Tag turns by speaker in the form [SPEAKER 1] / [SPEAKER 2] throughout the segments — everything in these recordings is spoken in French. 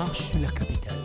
[SPEAKER 1] marche sur la capitale.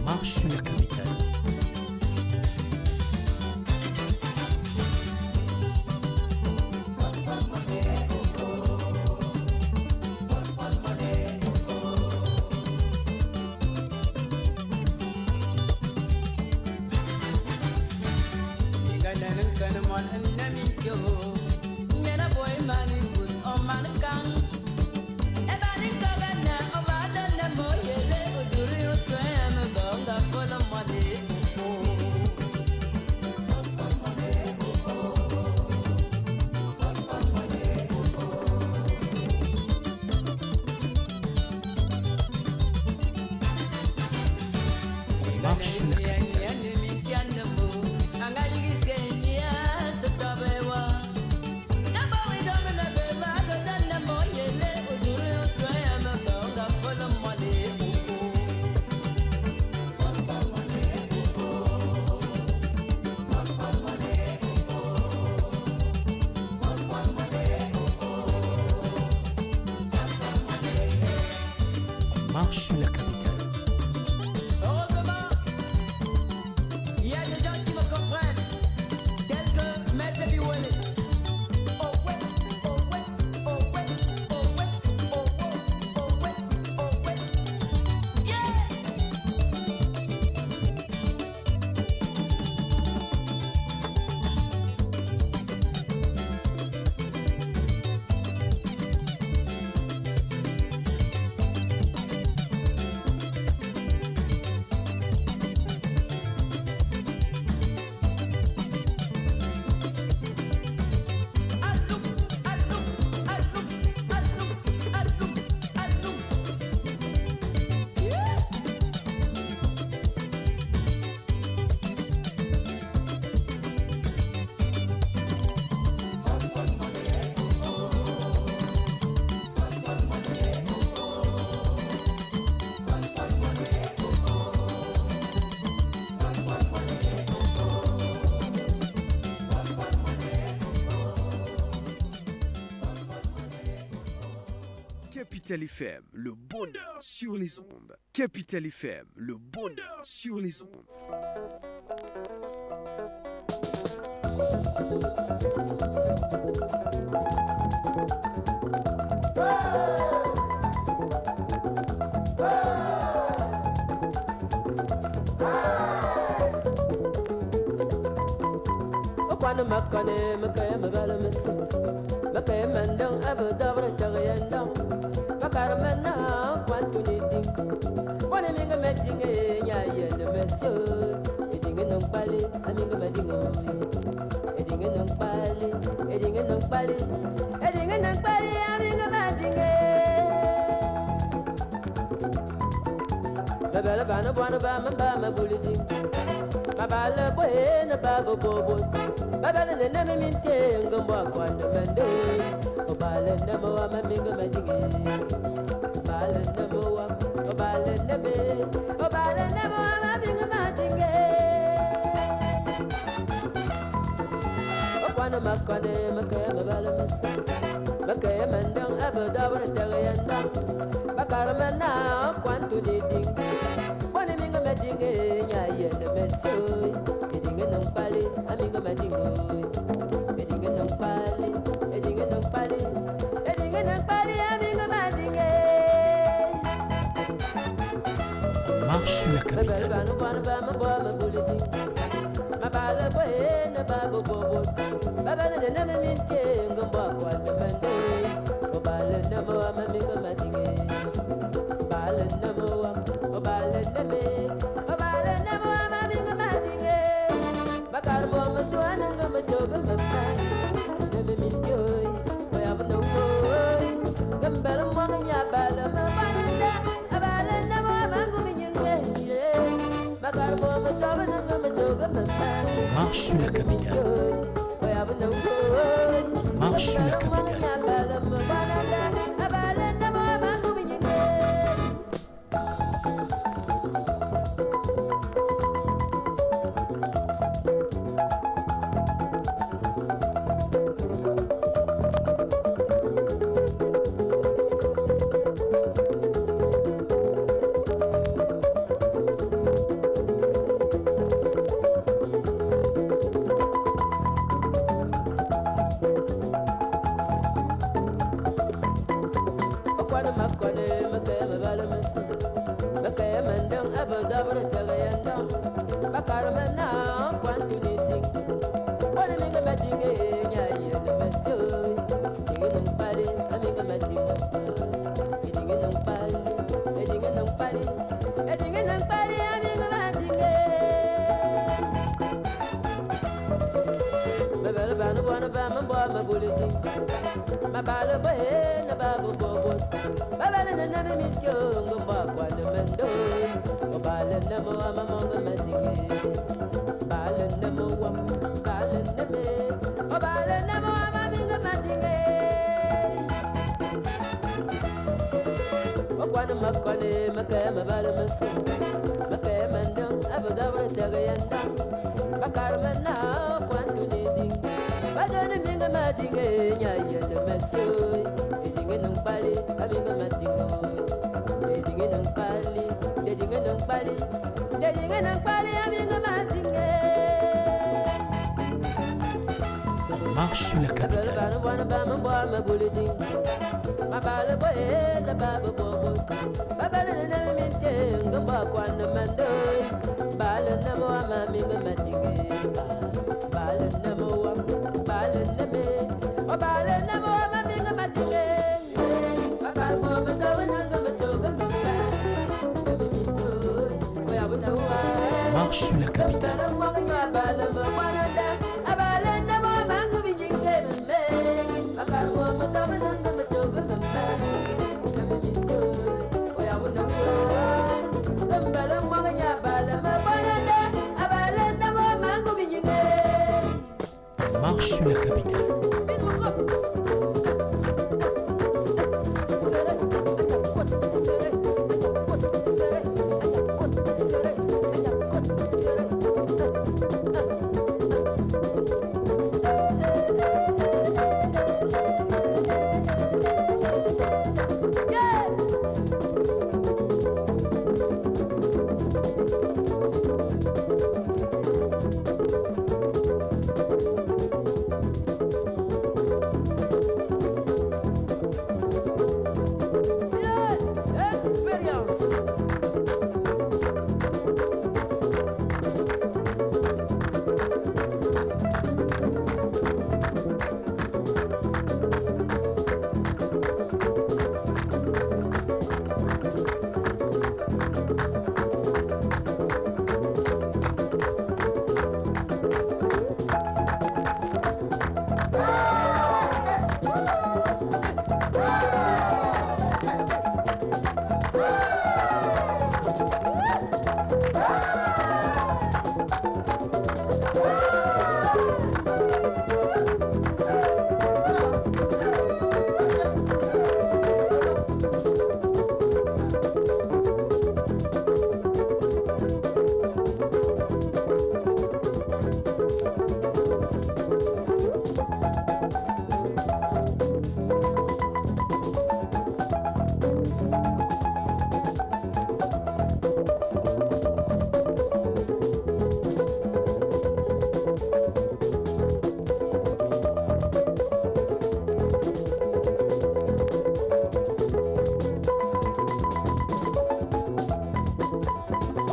[SPEAKER 1] Marche sur la capitale. Marche sur la capitale. Marche sur la capitale.
[SPEAKER 2] Capital FM, le bonheur sur les ondes. Capital FM, le bonheur sur les ondes.
[SPEAKER 3] Okwana makane makaya mabala masu makaya mandang abu dabra tagayandang makaramana kwantu niding wana minga medinge nyaya na masu edinga nang pali aminga medingo edinga nang pali edinga nang pali edinga nang pali aminga medinge babala bana bana ba mamba buliding babala boena babo bobo babala nena minte ngombo kwanda mando obala namo wa maminga madinge obala namo wa obala name obala namo wa maminga madinge okwana makane makaya babala masa makaya mandang abada wara tagayanda bakara mana kwantu diding bone minga madinge nyaya na meso edinga nang pali aminga madingo edinga nang pali edinga nang pali edinga nang pali aminga madinge
[SPEAKER 1] Marche sur la capitale.
[SPEAKER 3] bana bana bana bana buliding mabala boena babo bobo babala na minte ngomba kwa na mando obala na mo aminga madinge obala na mo obala na me obala na mo aminga madinge bakar bo matuana ngomba joga mama na me mintoy oya no boy gambala mo nya bala mabana abala na mo mangu minyenge bakar bo matuana ngomba joga mama
[SPEAKER 1] Marche sur la capitale. Marche sur la capitale. Mabala boena babu bobo babala na me mityo ngomba kwa na mando obala na mo amamonga madinge bala na mo wa bala na me obala na mo amaminga madinge okwana makone makaya mabala masu makaya mandang abadabra tagayanda bakar mana kwantu niding badana minga madinge nyaya na masu edinga nang pali aminga madingo edinga nang pali edinga nang pali edinga nang pali aminga madinge Marche sur la capitale.
[SPEAKER 3] bana bana bana bana buliding mabala boena babo bobo babala na minte ngomba kwana mando bala na mo amaminga madinge bala na mo bala na me obala na mo amaminga madinge bakal mo matawana ngomba toga mba oya buna wa
[SPEAKER 1] Marche sur la capitale.
[SPEAKER 3] bala mo ngya bala mo kwana abala na mo mangu binyinge me bakal mo matawana ngomba toga mba oya buna wa bala mo ngya bala mo kwana abala na mo mangu binyinge
[SPEAKER 1] Marche sur la capitale.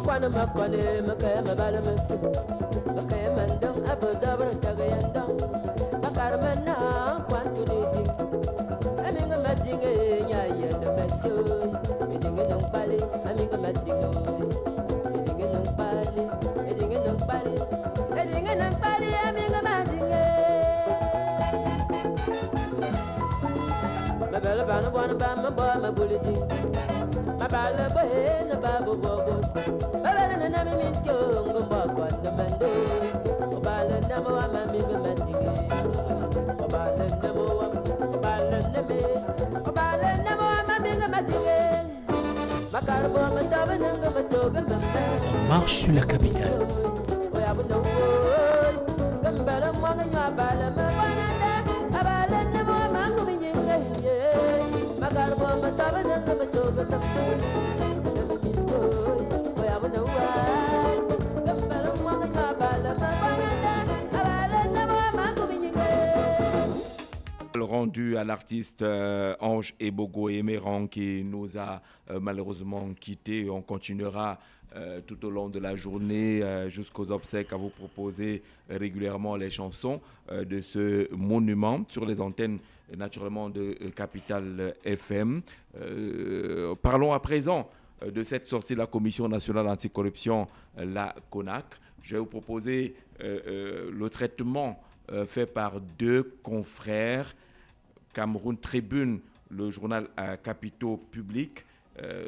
[SPEAKER 1] kwana makwane makaya mabala masu makaya mandang abu dabra tagayandang bakar manna kwantu niding aminga madinga nyaya na masu edinga nang pali aminga madinga edinga nang pali edinga nang pali edinga nang pali aminga madinga mabala bana bana bama bama buliding mabala bohe na babu bobo babala na nami mintongo mbakwa na mando obala na mo amaminga madinga obala na mo obala na me obala na mo amaminga madinga makarbo mataba nanga matoga mamba
[SPEAKER 4] Marche sur la capitale.
[SPEAKER 1] oyabu no gambala mwanga nyabala mabana abala na mo amangu minga makarbo mataba nanga matoga mamba
[SPEAKER 5] rendu à l'artiste Ange Ebogo Emeran qui nous a malheureusement quittés. On continuera tout au long de la journée jusqu'aux obsèques à vous proposer régulièrement les chansons de ce monument sur les antennes naturellement de Capital FM. Parlons à présent de cette sortie de la Commission nationale anticorruption, la CONAC. Je vais vous proposer le traitement fait par deux confrères, Cameroun Tribune, le journal à capitaux publics,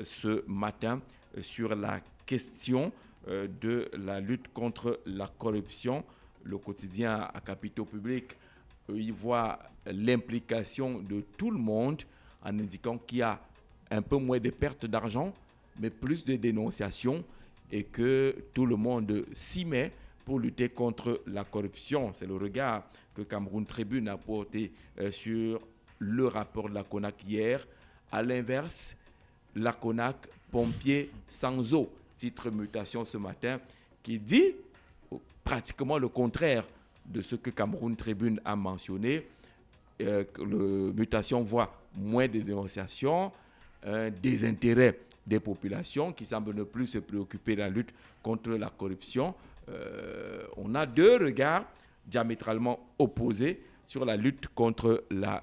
[SPEAKER 5] ce matin sur la question de la lutte contre la corruption. Le quotidien à capitaux publics y voit l'implication de tout le monde en indiquant qu'il y a un peu moins de pertes d'argent, mais plus de dénonciations et que tout le monde s'y met pour lutter contre la corruption. C'est le regard que Cameroun Tribune a porté sur le rapport de la CONAC hier. À l'inverse, la CONAC, pompiers sans eau, titre mutation ce matin, qui dit pratiquement le contraire de ce que Cameroun Tribune a mentionné. Le mutation voit moins de dénonciations, un désintérêt des populations qui semblent ne plus se préoccuper de la lutte contre la corruption. On a deux regards diamétralement opposés sur la lutte contre la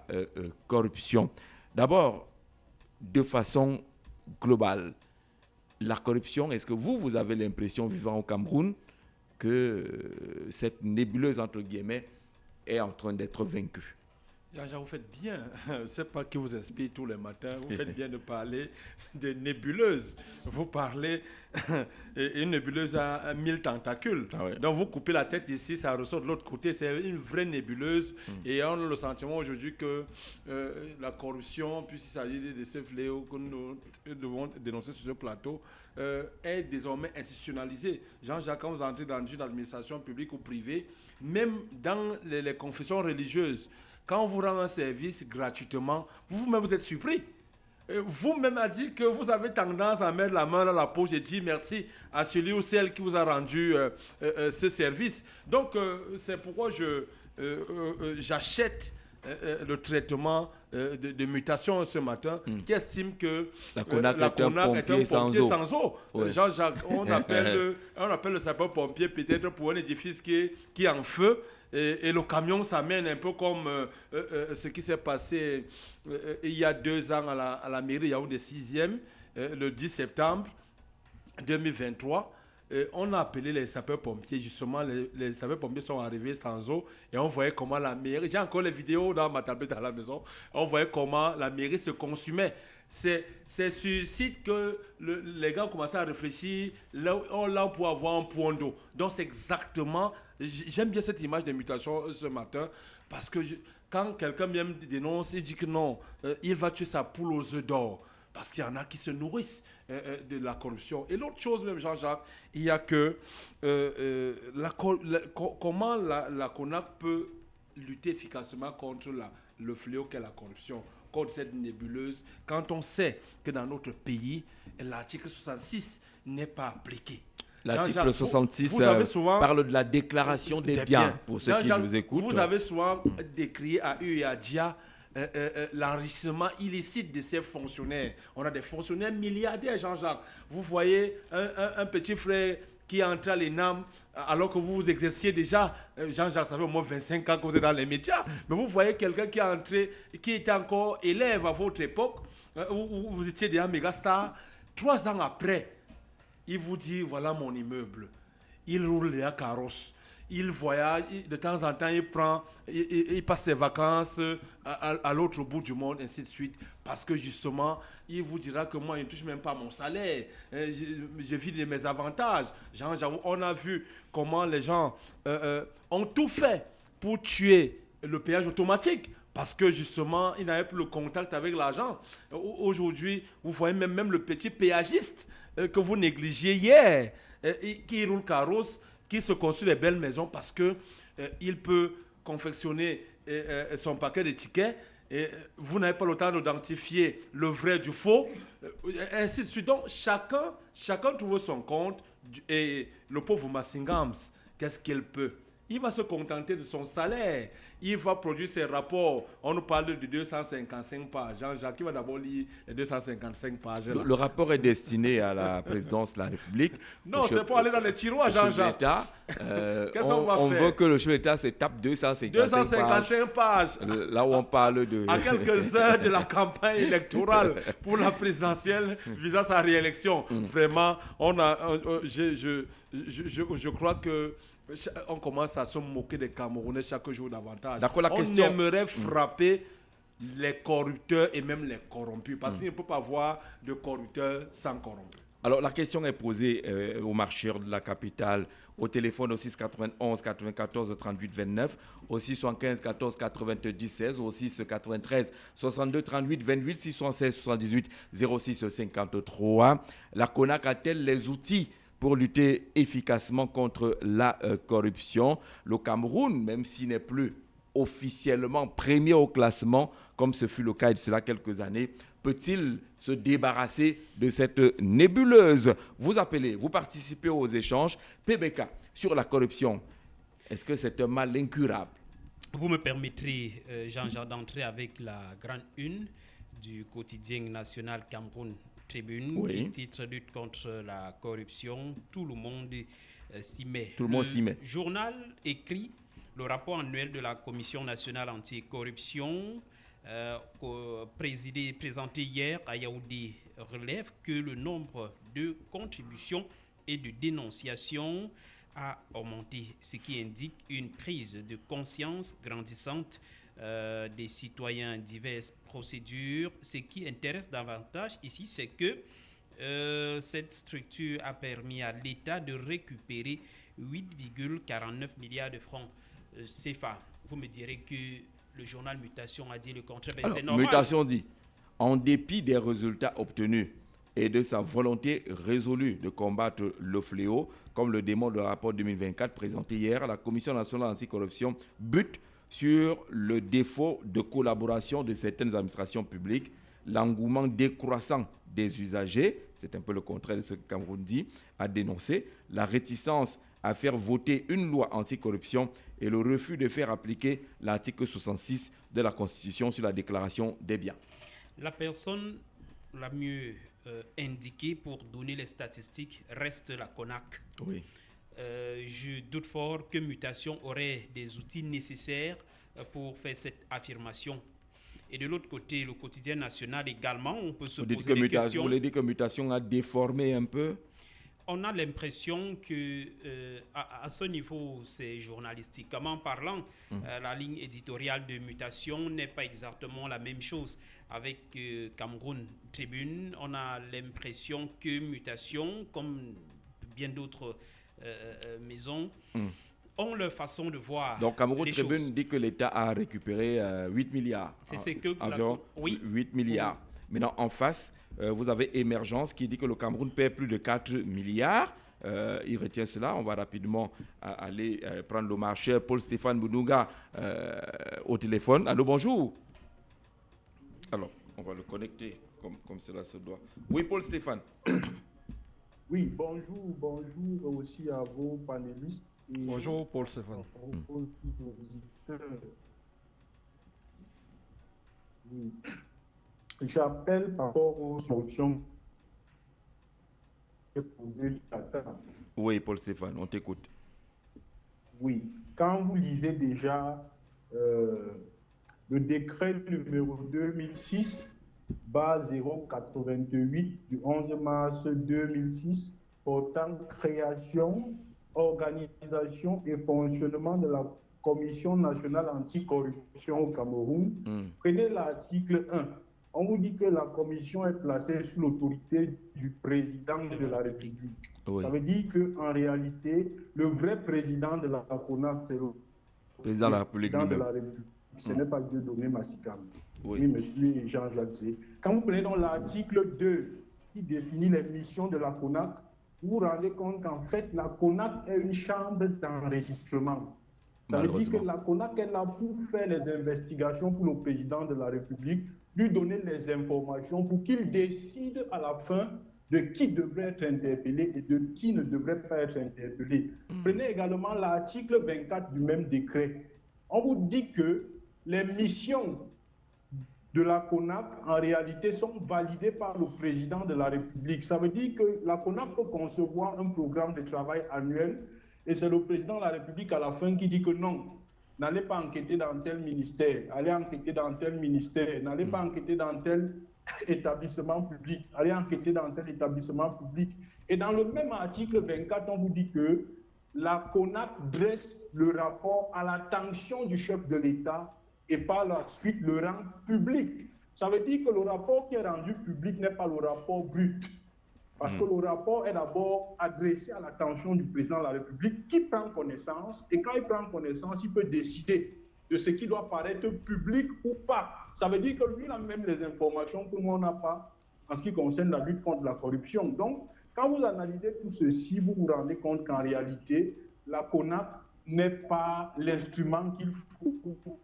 [SPEAKER 5] corruption. D'abord, de façon globale, la corruption, est-ce que vous avez l'impression, vivant au Cameroun, que cette nébuleuse, entre guillemets, est en train d'être vaincue?
[SPEAKER 6] Jean-Jean, vous faites bien, c'est pas qui vous inspire tous les matins, vous faites bien de parler de nébuleuse. Vous parlez, une nébuleuse a 1000 tentacules. Ah ouais. Donc vous coupez la tête ici, ça ressort de l'autre côté, c'est une vraie nébuleuse. Et on a le sentiment aujourd'hui que la corruption, puisqu'il s'agit de ce fléau que nous devons dénoncer sur ce plateau, est désormais institutionnalisée. Jean-Jacques, quand vous entrez dans une administration publique ou privée, même dans les confessions religieuses, quand on vous rend un service gratuitement, vous-même vous êtes surpris. Vous-même a dit que vous avez tendance à mettre la main dans la poche et dire merci à celui ou celle qui vous a rendu ce service. Donc, c'est pourquoi j'achète le traitement de mutation ce matin, qui estime que
[SPEAKER 5] la CONAC est un pompier sans eau.
[SPEAKER 6] Ouais. Jean-Jacques, on appelle le sapeur-pompier peut-être pour un édifice qui est en feu. Et le camion s'amène un peu comme ce qui s'est passé il y a 2 ans à la mairie Yaoundé 6e, le 10 septembre 2023. On a appelé les sapeurs-pompiers, justement, les sapeurs-pompiers sont arrivés sans eau et on voyait comment la mairie, j'ai encore les vidéos dans ma tablette à la maison, on voyait comment la mairie se consumait. C'est sur site que les gars ont commencé à réfléchir, là on peut avoir un point d'eau. Donc c'est exactement, j'aime bien cette image de mutation ce matin, parce que quand quelqu'un me dénonce, il dit que non, il va tuer sa poule aux œufs d'or, parce qu'il y en a qui se nourrissent de la corruption. Et l'autre chose même, Jean-Jacques, il y a que comment la CONAC peut lutter efficacement contre le fléau qu'est la corruption, contre cette nébuleuse, quand on sait que dans notre pays, l'article 66 n'est pas appliqué.
[SPEAKER 5] L'article 66 parle de la déclaration des biens, pour ceux qui nous écoutent.
[SPEAKER 6] Vous avez souvent décrit à U et à Dia l'enrichissement illicite de ces fonctionnaires. On a des fonctionnaires milliardaires, Jean-Jacques. Vous voyez un petit frère qui est entré à l'ENAM alors que vous exerciez déjà, Jean-Jacques, ça fait au moins 25 ans que vous êtes dans les médias, mais vous voyez quelqu'un qui est entré, qui était encore élève à votre époque, où vous étiez déjà méga star, 3 ans après, il vous dit, voilà mon immeuble. Il roule les carrosses. Il voyage, de temps en temps, il passe ses vacances à l'autre bout du monde, ainsi de suite. Parce que justement, il vous dira que moi, je ne touche même pas mon salaire. Je vis de mes avantages. On a vu comment les gens ont tout fait pour tuer le péage automatique. Parce que justement, ils n'avaient plus le contact avec l'argent. Aujourd'hui, vous voyez même le petit péagiste que vous négligiez hier, qui roule carrosse, qui se construit des belles maisons parce que il peut confectionner son paquet de tickets et vous n'avez pas le temps d'identifier le vrai du faux, ainsi de suite. Donc chacun trouve son compte et le pauvre Massingams, qu'est-ce qu'il peut? Il va se contenter de son salaire. Il va produire ses rapports. On nous parle de 255 pages. Jean-Jacques, il va d'abord lire les 255 pages.
[SPEAKER 5] Le rapport est destiné à la présidence de la République.
[SPEAKER 6] Non, c'est pour aller dans les tiroirs, Jean-Jacques.
[SPEAKER 5] Qu'est-ce qu'on va faire? On veut que le chef d'État se tape 255
[SPEAKER 6] pages.
[SPEAKER 5] Là où on parle de...
[SPEAKER 6] À quelques heures de la campagne électorale pour la présidentielle visant sa réélection. Vraiment, je crois que on commence à se moquer des Camerounais chaque jour davantage. On aimerait frapper les corrupteurs et même les corrompus, parce qu'il ne peut pas avoir de corrupteurs sans corrompus.
[SPEAKER 5] Alors la question est posée aux marcheurs de la capitale, au téléphone au 6 91 94 38 29, au 675 14 90 16, au 6 93 62 38 28, 616 78 06 53. La CONAC a-t-elle les outils pour lutter efficacement contre la corruption? Le Cameroun, même s'il n'est plus officiellement premier au classement, comme ce fut le cas de cela quelques années, peut-il se débarrasser de cette nébuleuse? Vous appelez, vous participez aux échanges. PBK, sur la corruption, est-ce que c'est un mal incurable?
[SPEAKER 4] Vous me permettrez, Jean-Jacques, d'entrer avec la grande une du quotidien national Cameroun Tribune, qui titre Lutte contre la corruption. Tout le monde s'y met.
[SPEAKER 5] Tout le monde s'y met.
[SPEAKER 4] Le journal écrit le rapport annuel de la Commission nationale anticorruption, présenté hier à Yaoundé, relève que le nombre de contributions et de dénonciations a augmenté, ce qui indique une prise de conscience grandissante des citoyens diverses procédures. Ce qui intéresse davantage ici, c'est que cette structure a permis à l'État de récupérer 8,49 milliards de francs CFA. Vous me direz que le journal Mutation a dit le contraire.
[SPEAKER 5] Alors,
[SPEAKER 4] c'est normal.
[SPEAKER 5] Mutation dit, en dépit des résultats obtenus et de sa volonté résolue de combattre le fléau, comme le démontre le rapport 2024 présenté hier, la Commission nationale anticorruption bute sur le défaut de collaboration de certaines administrations publiques, l'engouement décroissant des usagers, c'est un peu le contraire de ce que Cameroun dit, a dénoncé, la réticence à faire voter une loi anticorruption et le refus de faire appliquer l'article 66 de la Constitution sur la déclaration des biens.
[SPEAKER 4] La personne la mieux indiquée pour donner les statistiques reste la CONAC.
[SPEAKER 5] Oui.
[SPEAKER 4] Je doute fort que Mutation aurait des outils nécessaires pour faire cette affirmation. Et de l'autre côté, le quotidien national également, on peut se poser des questions.
[SPEAKER 5] Vous voulez dire que Mutation a déformé un peu?
[SPEAKER 4] On a l'impression que à ce niveau, c'est journalistiquement parlant, la ligne éditoriale de Mutation n'est pas exactement la même chose. Avec Cameroun Tribune, on a l'impression que Mutation, comme bien d'autres maisons, ont leur façon de voir.
[SPEAKER 5] Donc Cameroun Tribune
[SPEAKER 4] choses.
[SPEAKER 5] dit que l'État a récupéré 8 milliards.
[SPEAKER 4] C'est que
[SPEAKER 5] environ 8 milliards. Maintenant, en face, vous avez Émergence qui dit que le Cameroun paie plus de 4 milliards. Il retient cela. On va rapidement aller prendre le marché. Paul-Stéphane Bounouga au téléphone. Allô, bonjour. Alors, on va le connecter comme cela se doit. Oui, Paul-Stéphane.
[SPEAKER 7] Oui, bonjour aussi à vos panélistes. Et
[SPEAKER 6] bonjour, Paul-Stéphane.
[SPEAKER 7] Oui. J'appelle par rapport aux solutions posées sur la table.
[SPEAKER 5] Oui, Paul Stéphane, on t'écoute.
[SPEAKER 7] Oui. Quand vous lisez déjà le décret numéro 2006/088 du 11 mars 2006 portant création, organisation et fonctionnement de la Commission nationale anticorruption au Cameroun, prenez l'article 1. On vous dit que la commission est placée sous l'autorité du président de la République.
[SPEAKER 5] Oui.
[SPEAKER 7] Ça veut dire qu'en réalité, le vrai président de la CONAC, c'est le
[SPEAKER 5] président de la République lui-même.
[SPEAKER 7] Ce n'est pas Dieudonné Massikambi. Oui, monsieur Jean-Jacques Zé. Quand vous prenez dans l'article 2 qui définit les missions de la CONAC, vous vous rendez compte qu'en fait, la CONAC est une chambre d'enregistrement. Ça veut dire que la CONAC est là pour faire les investigations pour le président de la République, lui donner les informations pour qu'il décide à la fin de qui devrait être interpellé et de qui ne devrait pas être interpellé. Prenez également l'article 24 du même décret. On vous dit que les missions de la CONAC, en réalité, sont validées par le président de la République. Ça veut dire que la CONAC peut concevoir un programme de travail annuel et c'est le président de la République à la fin qui dit que non, n'allez pas enquêter dans tel ministère, allez enquêter dans tel ministère, n'allez pas enquêter dans tel établissement public, allez enquêter dans tel établissement public. Et dans le même article 24, on vous dit que la CONAC dresse le rapport à l'attention du chef de l'État et par la suite le rend public. Ça veut dire que le rapport qui est rendu public n'est pas le rapport brut. Parce que le rapport est d'abord adressé à l'attention du président de la République qui prend connaissance. Et quand il prend connaissance, il peut décider de ce qui doit paraître public ou pas. Ça veut dire que lui, il a même les informations que nous, on n'a pas en ce qui concerne la lutte contre la corruption. Donc, quand vous analysez tout ceci, vous vous rendez compte qu'en réalité, la CONAC n'est pas l'instrument qu'il faut pour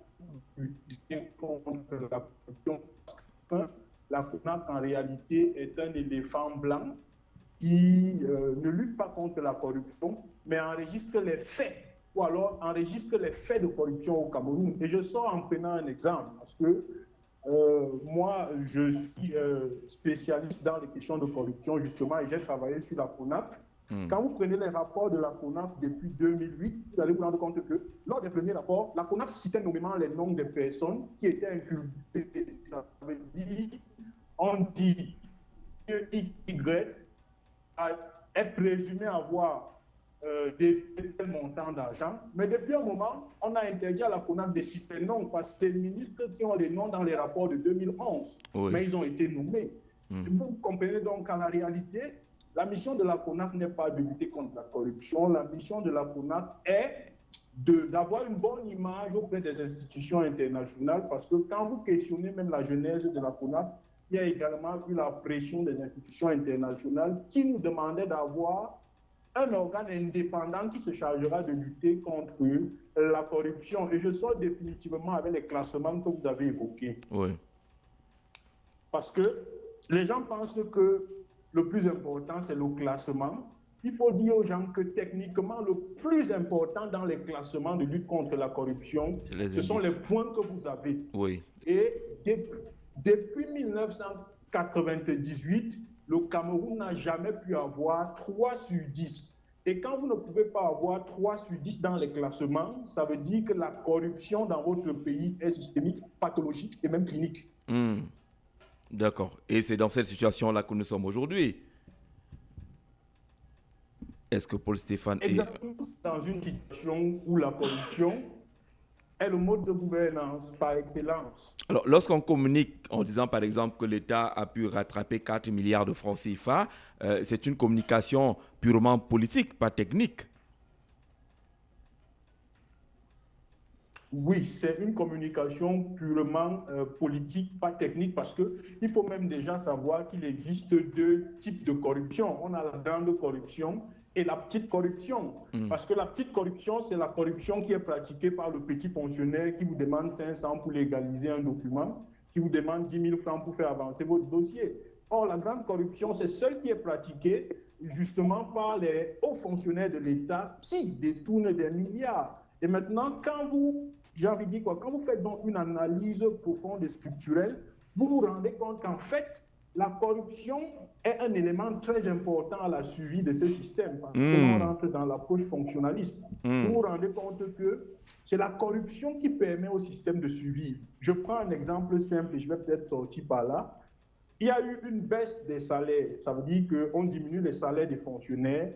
[SPEAKER 7] lutter contre la corruption. La CONAC, en réalité, est un éléphant blanc qui ne lutte pas contre la corruption, mais enregistre les faits, ou alors enregistre les faits de corruption au Cameroun. Et je sors en prenant un exemple, parce que moi, je suis spécialiste dans les questions de corruption, justement, et j'ai travaillé sur la CONAC. Quand vous prenez les rapports de la CONAC depuis 2008, vous allez vous rendre compte que lors des premiers rapports, la CONAC citait nommément les noms des personnes qui étaient inculpées. Ça veut dire, on dit que Y est présumé avoir des montants d'argent, mais depuis un moment, on a interdit à la CONAC de citer les noms parce que les ministres qui ont les noms dans les rapports de 2011, mais ils ont été nommés. Vous comprenez donc qu'en la réalité, la mission de la CONAC n'est pas de lutter contre la corruption. La mission de la CONAC est d'avoir une bonne image auprès des institutions internationales parce que quand vous questionnez même la genèse de la CONAC, il y a également eu la pression des institutions internationales qui nous demandaient d'avoir un organe indépendant qui se chargera de lutter contre la corruption. Et je sors définitivement avec les classements que vous avez évoqués.
[SPEAKER 5] Oui.
[SPEAKER 7] Parce que les gens pensent que le plus important, c'est le classement. Il faut dire aux gens que techniquement, le plus important dans les classements de lutte contre la corruption, ce sont les points que vous avez.
[SPEAKER 5] Oui.
[SPEAKER 7] Et depuis 1998, le Cameroun n'a jamais pu avoir 3 sur 10. Et quand vous ne pouvez pas avoir 3 sur 10 dans les classements, ça veut dire que la corruption dans votre pays est systémique, pathologique et même clinique.
[SPEAKER 5] D'accord. Et c'est dans cette situation-là que nous sommes aujourd'hui. Est-ce que Paul Stéphane
[SPEAKER 7] Exactement, dans une situation où la corruption est le mode de gouvernance par excellence.
[SPEAKER 5] Alors, lorsqu'on communique en disant, par exemple, que l'État a pu rattraper 4 milliards de francs CFA, c'est une communication purement politique, pas technique.
[SPEAKER 7] Oui, c'est une communication purement politique, pas technique, parce qu'il faut même déjà savoir qu'il existe 2 types de corruption. On a la grande corruption et la petite corruption. Parce que la petite corruption, c'est la corruption qui est pratiquée par le petit fonctionnaire qui vous demande 500 pour légaliser un document, qui vous demande 10 000 francs pour faire avancer votre dossier. Or, la grande corruption, c'est celle qui est pratiquée justement par les hauts fonctionnaires de l'État qui détournent des milliards. Et maintenant, quand vous j'ai envie de dire quoi, quand vous faites donc une analyse profonde et structurelle, vous vous rendez compte qu'en fait, la corruption est un élément très important à la suivi de ce système. Parce que là, on rentre dans l'approche fonctionnaliste. Vous vous rendez compte que c'est la corruption qui permet au système de survivre. Je prends un exemple simple et je vais peut-être sortir par là. Il y a eu une baisse des salaires. Ça veut dire qu'on diminue les salaires des fonctionnaires,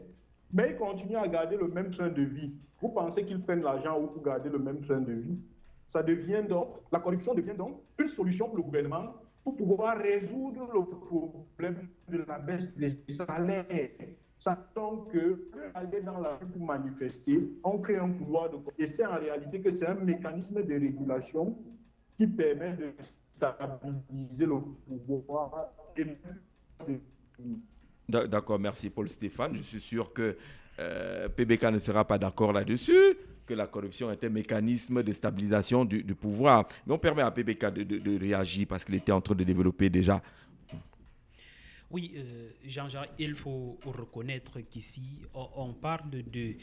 [SPEAKER 7] mais ils continuent à garder le même train de vie. Vous pensez qu'ils prennent l'argent pour garder le même train de vie? Ça devient donc, la corruption devient donc une solution pour le gouvernement pour pouvoir résoudre le problème de la baisse des salaires. Sachant que aller dans la rue pour manifester, on crée un pouvoir de corruption. Et c'est en réalité que c'est un mécanisme de régulation qui permet de stabiliser le pouvoir.
[SPEAKER 5] D'accord, merci Paul Stéphane. Je suis sûr que PBK ne sera pas d'accord là-dessus, que la corruption est un mécanisme de stabilisation du pouvoir. Mais on permet à PBK de réagir parce qu'il était en train de développer déjà.
[SPEAKER 4] Oui, Jean-Jacques, il faut reconnaître qu'ici, on parle de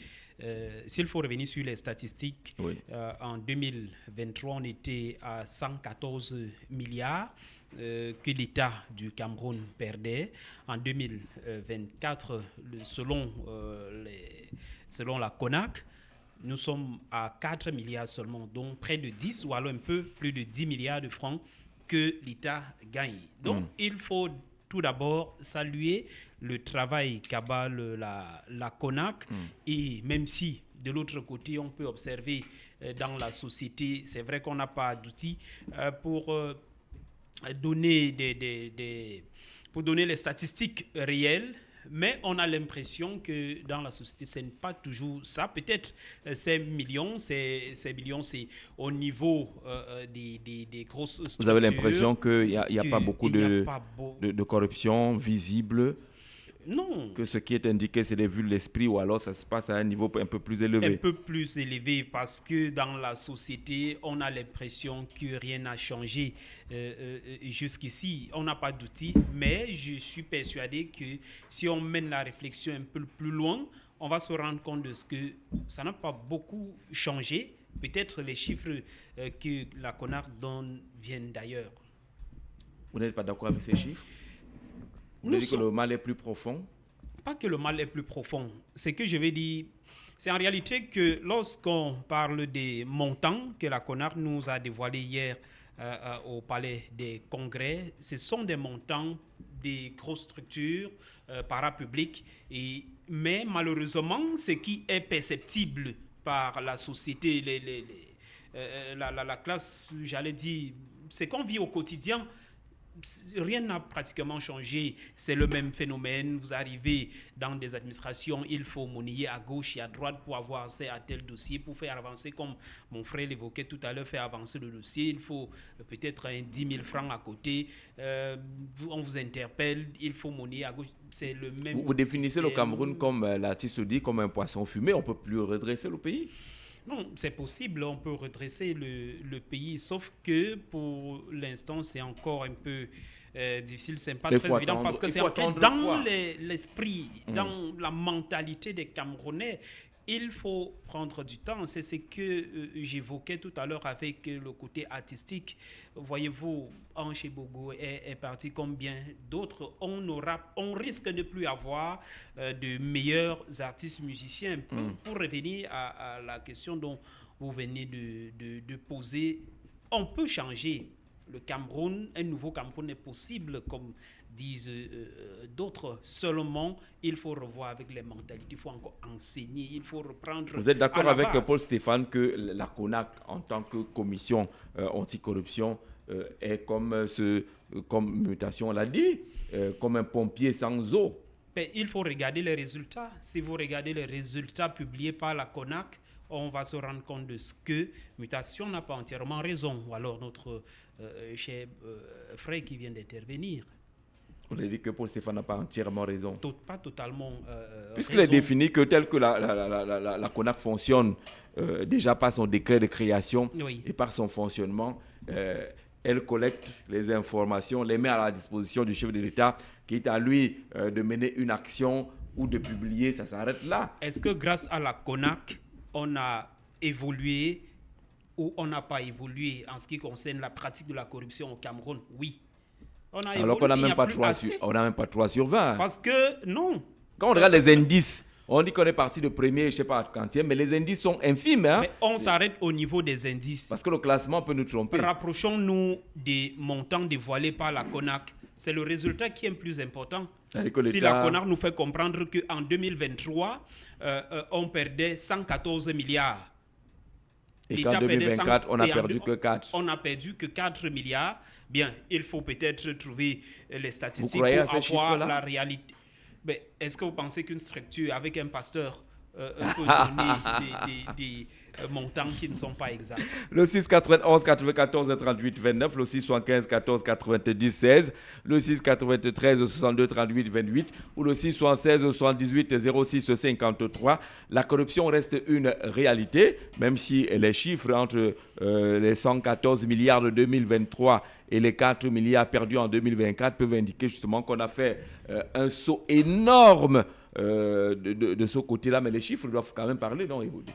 [SPEAKER 4] s'il faut revenir sur les statistiques, oui. En 2023, on était à 114 milliards que l'État du Cameroun perdait. En 2024, selon la CONAC, nous sommes à 4 milliards seulement, donc près de 10 ou alors un peu plus de 10 milliards de francs que l'État gagne. Donc, il faut tout d'abord saluer le travail qu'a la CONAC et même si de l'autre côté on peut observer dans la société, c'est vrai qu'on n'a pas d'outils pour donner les statistiques réelles, mais on a l'impression que dans la société, ce n'est pas toujours ça. Peut-être ces millions, c'est au niveau des grosses structures.
[SPEAKER 5] Vous avez l'impression qu'il n'y a pas beaucoup de corruption visible?
[SPEAKER 4] Non.
[SPEAKER 5] Que ce qui est indiqué, c'est des vues de l'esprit, ou alors ça se passe à un niveau un peu plus élevé?
[SPEAKER 4] Un peu plus élevé, parce que dans la société, on a l'impression que rien n'a changé jusqu'ici. On n'a pas d'outils, mais je suis persuadé que si on mène la réflexion un peu plus loin, on va se rendre compte de ce que ça n'a pas beaucoup changé. Peut-être les chiffres que la CONAC donne viennent d'ailleurs.
[SPEAKER 5] Vous n'êtes pas d'accord avec ces chiffres? Vous dites que le mal est plus profond?
[SPEAKER 4] Pas que le mal est plus profond. Ce que je vais dire, c'est en réalité que lorsqu'on parle des montants que la CONAC nous a dévoilés hier au Palais des Congrès, ce sont des montants des grosses structures parapubliques. Mais malheureusement, ce qui est perceptible par la société, la classe, j'allais dire, c'est qu'on vit au quotidien. Rien n'a pratiquement changé, c'est le même phénomène. Vous arrivez dans des administrations, il faut monnayer à gauche et à droite pour avoir accès à tel dossier, pour faire avancer, comme mon frère l'évoquait tout à l'heure, faire avancer le dossier, il faut peut-être 10 000 francs à côté, on vous interpelle, il faut monnayer à gauche, c'est le même
[SPEAKER 5] Vous définissez le Cameroun, comme l'artiste dit, comme un poisson fumé, on ne peut plus redresser le pays?
[SPEAKER 4] Non, c'est possible, on peut redresser le pays, sauf que pour l'instant, c'est encore un peu difficile, c'est pas très évident, parce que c'est dans l'esprit, dans la mentalité des Camerounais, il faut prendre du temps. C'est ce que j'évoquais tout à l'heure avec le côté artistique. Voyez-vous, Ange Ebogo est parti comme bien d'autres. On risque de ne plus avoir de meilleurs artistes musiciens. Pour revenir à la question dont vous venez de poser, on peut changer. Le Cameroun, un nouveau Cameroun est possible, comme disent d'autres. Seulement, il faut revoir avec les mentalités, il faut encore enseigner, il faut reprendre.
[SPEAKER 5] Vous êtes d'accord avec Paul Stéphane que la CONAC, en tant que commission anticorruption, est comme Mutation l'a dit, comme un pompier sans eau?
[SPEAKER 4] Mais il faut regarder les résultats. Si vous regardez les résultats publiés par la CONAC, on va se rendre compte de ce que Mutation n'a pas entièrement raison, ou alors notre cher frère qui vient d'intervenir.
[SPEAKER 5] Vous avez dit que Paul Stéphane n'a pas entièrement raison.
[SPEAKER 4] Pas totalement.
[SPEAKER 5] Puisqu'il est défini que tel que la CONAC fonctionne, déjà par son décret de création et par son fonctionnement, elle collecte les informations, les met à la disposition du chef de l'État, qui est à lui de mener une action ou de publier, ça s'arrête là.
[SPEAKER 4] Est-ce que grâce à la CONAC, on a évolué où on n'a pas évolué en ce qui concerne la pratique de la corruption au Cameroun? Oui.
[SPEAKER 5] Alors qu'on n'a même pas 3 sur 20.
[SPEAKER 4] Parce que, non.
[SPEAKER 5] Quand on regarde les indices, on dit qu'on est parti de premier, je ne sais pas quantième, mais les indices sont infimes. Hein?
[SPEAKER 4] Mais on s'arrête au niveau des indices.
[SPEAKER 5] Parce que le classement peut nous tromper.
[SPEAKER 4] Rapprochons-nous des montants dévoilés par la CONAC. C'est le résultat qui est le plus important. Si la CONAC nous fait comprendre qu'en 2023, on perdait 114 milliards.
[SPEAKER 5] Et qu'en 2024, on n'a perdu que 4.
[SPEAKER 4] On n'a perdu que 4 milliards. Bien, il faut peut-être trouver les statistiques pour avoir la réalité. Mais est-ce que vous pensez qu'une structure avec un pasteur peut donner des montants qui ne sont pas exacts?
[SPEAKER 5] Le 6 91 94 38 29, le 6 75 14 90 16, le 6 93 62 38 28 ou le 6 76 78 06 53. La corruption reste une réalité, même si les chiffres entre les 114 milliards de 2023 et les 4 milliards perdus en 2024 peuvent indiquer justement qu'on a fait un saut énorme de ce côté-là, mais les chiffres doivent quand même parler, non, Ebodi?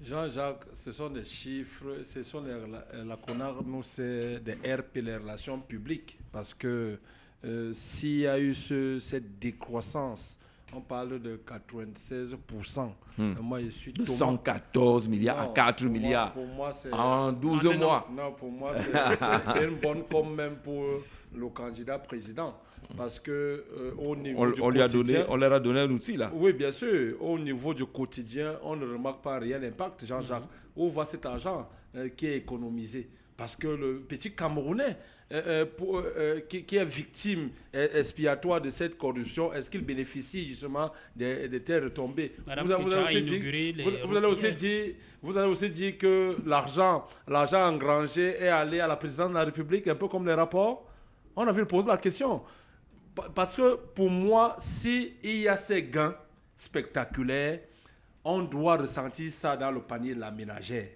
[SPEAKER 6] Jean-Jacques, ce sont des chiffres, ce sont la CONAC, nous, c'est des RP, les relations publiques, parce que s'il y a eu cette décroissance, on parle de 96%. Moi, je suis
[SPEAKER 5] de 114 milliards à 4 milliards
[SPEAKER 6] pour moi,
[SPEAKER 5] en 12 mois.
[SPEAKER 6] Non, pour moi, c'est une bonne com même pour le candidat président. Parce que au niveau du quotidien,
[SPEAKER 5] on leur a donné un outil là.
[SPEAKER 6] Oui, bien sûr. Au niveau du quotidien, on ne remarque pas un réel impact, Jean-Jacques. Où va cet argent qui est économisé? Parce que le petit Camerounais qui est victime expiatoire de cette corruption, est-ce qu'il bénéficie justement des terres retombées? Vous allez aussi dire que l'argent engrangé est allé à la présidente de la République, un peu comme les rapports. On a vu poser la question. Parce que pour moi, s'il y a ces gains spectaculaires, on doit ressentir ça dans le panier de la ménagère.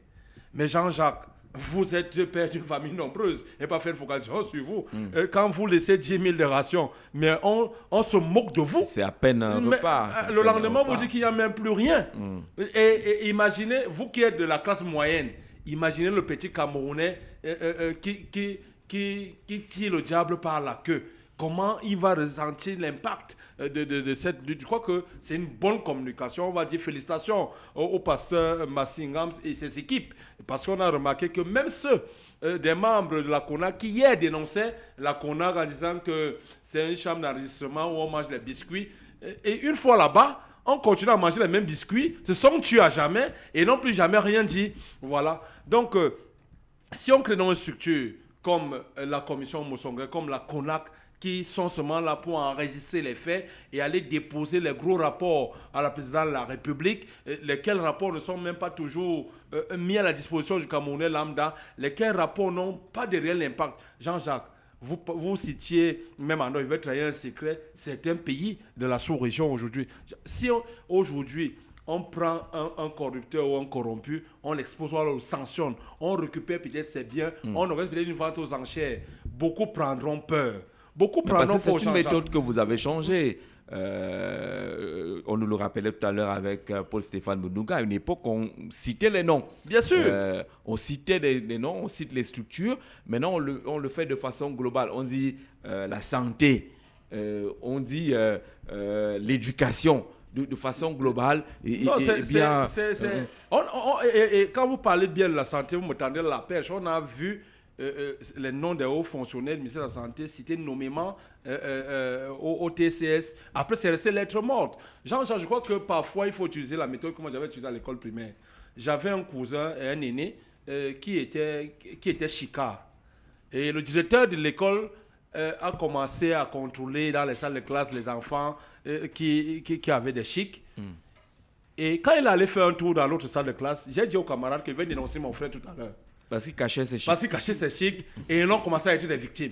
[SPEAKER 6] Mais Jean-Jacques, vous êtes père d'une famille nombreuse et pas faire une focalisation sur vous. Quand vous laissez 10 000 de rations, mais on se moque de vous.
[SPEAKER 5] C'est à peine un repas.
[SPEAKER 6] Le lendemain, vous dites qu'il n'y a même plus rien. Et imaginez, vous qui êtes de la classe moyenne, imaginez le petit Camerounais qui tire le diable par la queue. Comment il va ressentir l'impact de cette lutte? Je crois que c'est une bonne communication. On va dire félicitations au pasteur Massingams et ses équipes. Parce qu'on a remarqué que même ceux des membres de la CONAC qui hier dénonçaient la CONAC en disant que c'est une chambre d'enregistrement où on mange les biscuits. Et une fois là-bas, on continue à manger les mêmes biscuits, se sont tués à jamais et n'ont plus jamais rien dit. Voilà. Donc, si on crée dans une structure comme la commission Moussonga, comme la CONAC, qui sont seulement là pour enregistrer les faits et aller déposer les gros rapports à la présidente de la République, lesquels rapports ne sont même pas toujours mis à la disposition du Camerounais lambda, lesquels rapports n'ont pas de réel impact. Jean-Jacques, vous citiez, même en je vais trahir un secret, c'est un pays de la sous-région aujourd'hui. Si aujourd'hui, on prend un corrupteur ou un corrompu, on l'expose, on le sanctionne, on récupère peut-être ses biens, on organise peut-être une vente aux enchères, beaucoup prendront peur.
[SPEAKER 5] C'est une méthode que vous avez changée. On nous le rappelait tout à l'heure avec Paul-Stéphane Mounouga. À une époque, on citait les noms.
[SPEAKER 6] Bien sûr.
[SPEAKER 5] On citait les noms, on cite les structures. Maintenant, on le fait de façon globale. On dit la santé, on dit l'éducation. De façon globale.
[SPEAKER 6] Quand vous parlez bien de la santé, vous me tendez la perche. On a vu les noms des hauts fonctionnaires du ministère de la Santé cités nommément au TCS. Après, c'est resté lettre morte. Jean-Jacques, je crois que parfois, il faut utiliser la méthode que moi j'avais utilisée à l'école primaire. J'avais un cousin et un aîné qui était chicard. Et le directeur de l'école a commencé à contrôler dans les salles de classe les enfants qui avaient des chics. Et quand il allait faire un tour dans l'autre salle de classe, j'ai dit aux camarades qu'il va dénoncer mon frère tout à l'heure.
[SPEAKER 5] Parce qu'il cachait ses chics.
[SPEAKER 6] Et ils ont commencé à être des victimes.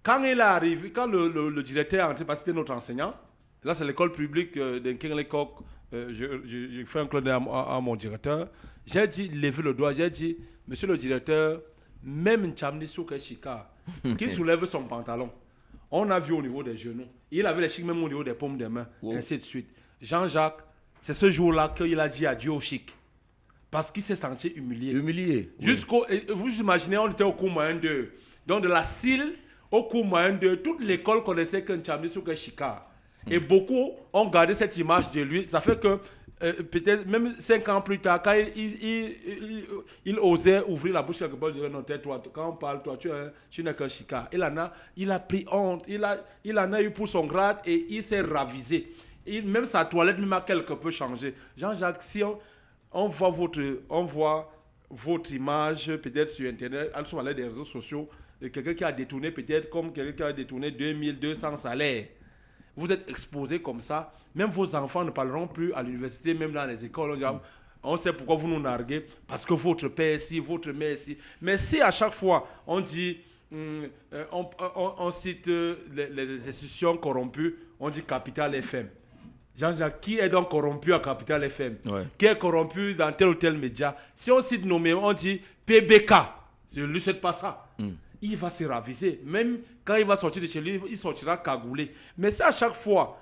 [SPEAKER 6] Quand il est arrivé, quand le directeur est entré, parce que c'était notre enseignant, là c'est l'école publique de Kingley-Cock, j'ai fait un clin d'œil à mon directeur, j'ai dit, levez le doigt, j'ai dit, monsieur le directeur, même Nchamni Souke Chika, qui soulève son pantalon, on a vu au niveau des genoux, il avait les chics même au niveau des paumes des mains, et ainsi de suite. Jean-Jacques, c'est ce jour-là qu'il a dit adieu aux chics. parce qu'il s'est senti humilié.
[SPEAKER 5] Humilié.
[SPEAKER 6] Vous imaginez, on était au cours moyen 2. Donc de la CIL au cours moyen 2, toute l'école connaissait que Nchambi Souke Chika. Et beaucoup ont gardé cette image de lui. Ça fait que peut-être même 5 ans plus tard, quand il osait ouvrir la bouche quelque part, il disait non, tais-toi, quand on parle, toi, tu n'es qu'un Chika. Il a pris honte, il en a eu pour son grade et il s'est ravisé. Même sa toilette même a quelque peu changé. Jean-Jacques, si on voit votre image peut-être sur Internet, sur les réseaux sociaux, quelqu'un qui a détourné peut-être comme quelqu'un qui a détourné 2200 salaires. Vous êtes exposé comme ça, même vos enfants ne parleront plus à l'université, même dans les écoles. On sait pourquoi vous nous narguez, parce que votre père est ici, votre mère est ici. Mais si à chaque fois on dit, on cite les institutions corrompues, on dit Capital FM. Jean-Jacques, qui est donc corrompu à Capital FM? Qui est corrompu dans tel ou tel média? Si on cite nos mémoires, on dit PBK. Je ne lui souhaite pas ça. Il va se raviser. Même quand il va sortir de chez lui, il sortira cagoulé. Mais c'est à chaque fois,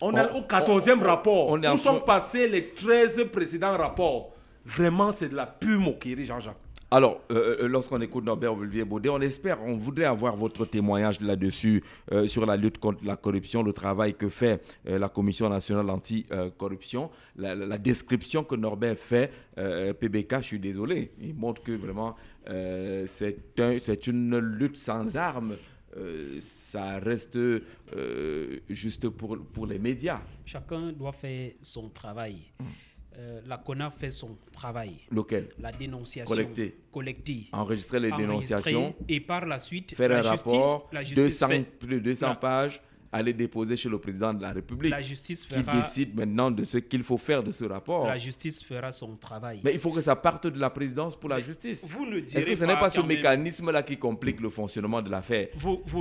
[SPEAKER 6] on est au 14e rapport. Où sont passés les 13 précédents rapports? Vraiment, c'est de la pure moquerie, Jean-Jacques.
[SPEAKER 5] Alors, lorsqu'on écoute Norbert Olivier-Baudé, on voudrait avoir votre témoignage là-dessus, sur la lutte contre la corruption, le travail que fait la Commission nationale anti-corruption, la description que Norbert fait, PBK, je suis désolé, il montre que vraiment c'est une lutte sans armes. Ça reste juste pour les médias.
[SPEAKER 4] Chacun doit faire son travail. La CONAC fait son travail.
[SPEAKER 5] Lequel?
[SPEAKER 4] La dénonciation. Collecter.
[SPEAKER 5] Enregistrer les dénonciations.
[SPEAKER 4] Et par la suite,
[SPEAKER 5] faire un rapport, plus de 200 pages, aller déposer chez le président de la République.
[SPEAKER 4] La justice
[SPEAKER 5] qui décide maintenant de ce qu'il faut faire de ce rapport.
[SPEAKER 4] La justice fera son travail.
[SPEAKER 5] Mais il faut que ça parte de la présidence pour la justice.
[SPEAKER 4] Vous ne direz
[SPEAKER 5] Est-ce que ce n'est pas ce mécanisme-là qui complique le fonctionnement de l'affaire?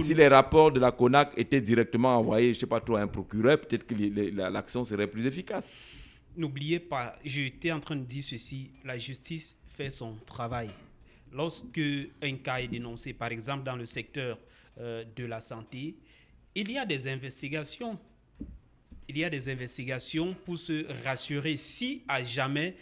[SPEAKER 5] Si les rapports de la CONAC étaient directement envoyés, je ne sais pas trop, à un procureur, peut-être que l'action serait plus efficace.
[SPEAKER 4] N'oubliez pas, j'étais en train de dire ceci, la justice fait son travail. Lorsque un cas est dénoncé, par exemple dans le secteur de la santé, il y a des investigations. Il y a des investigations pour se rassurer. Si à jamais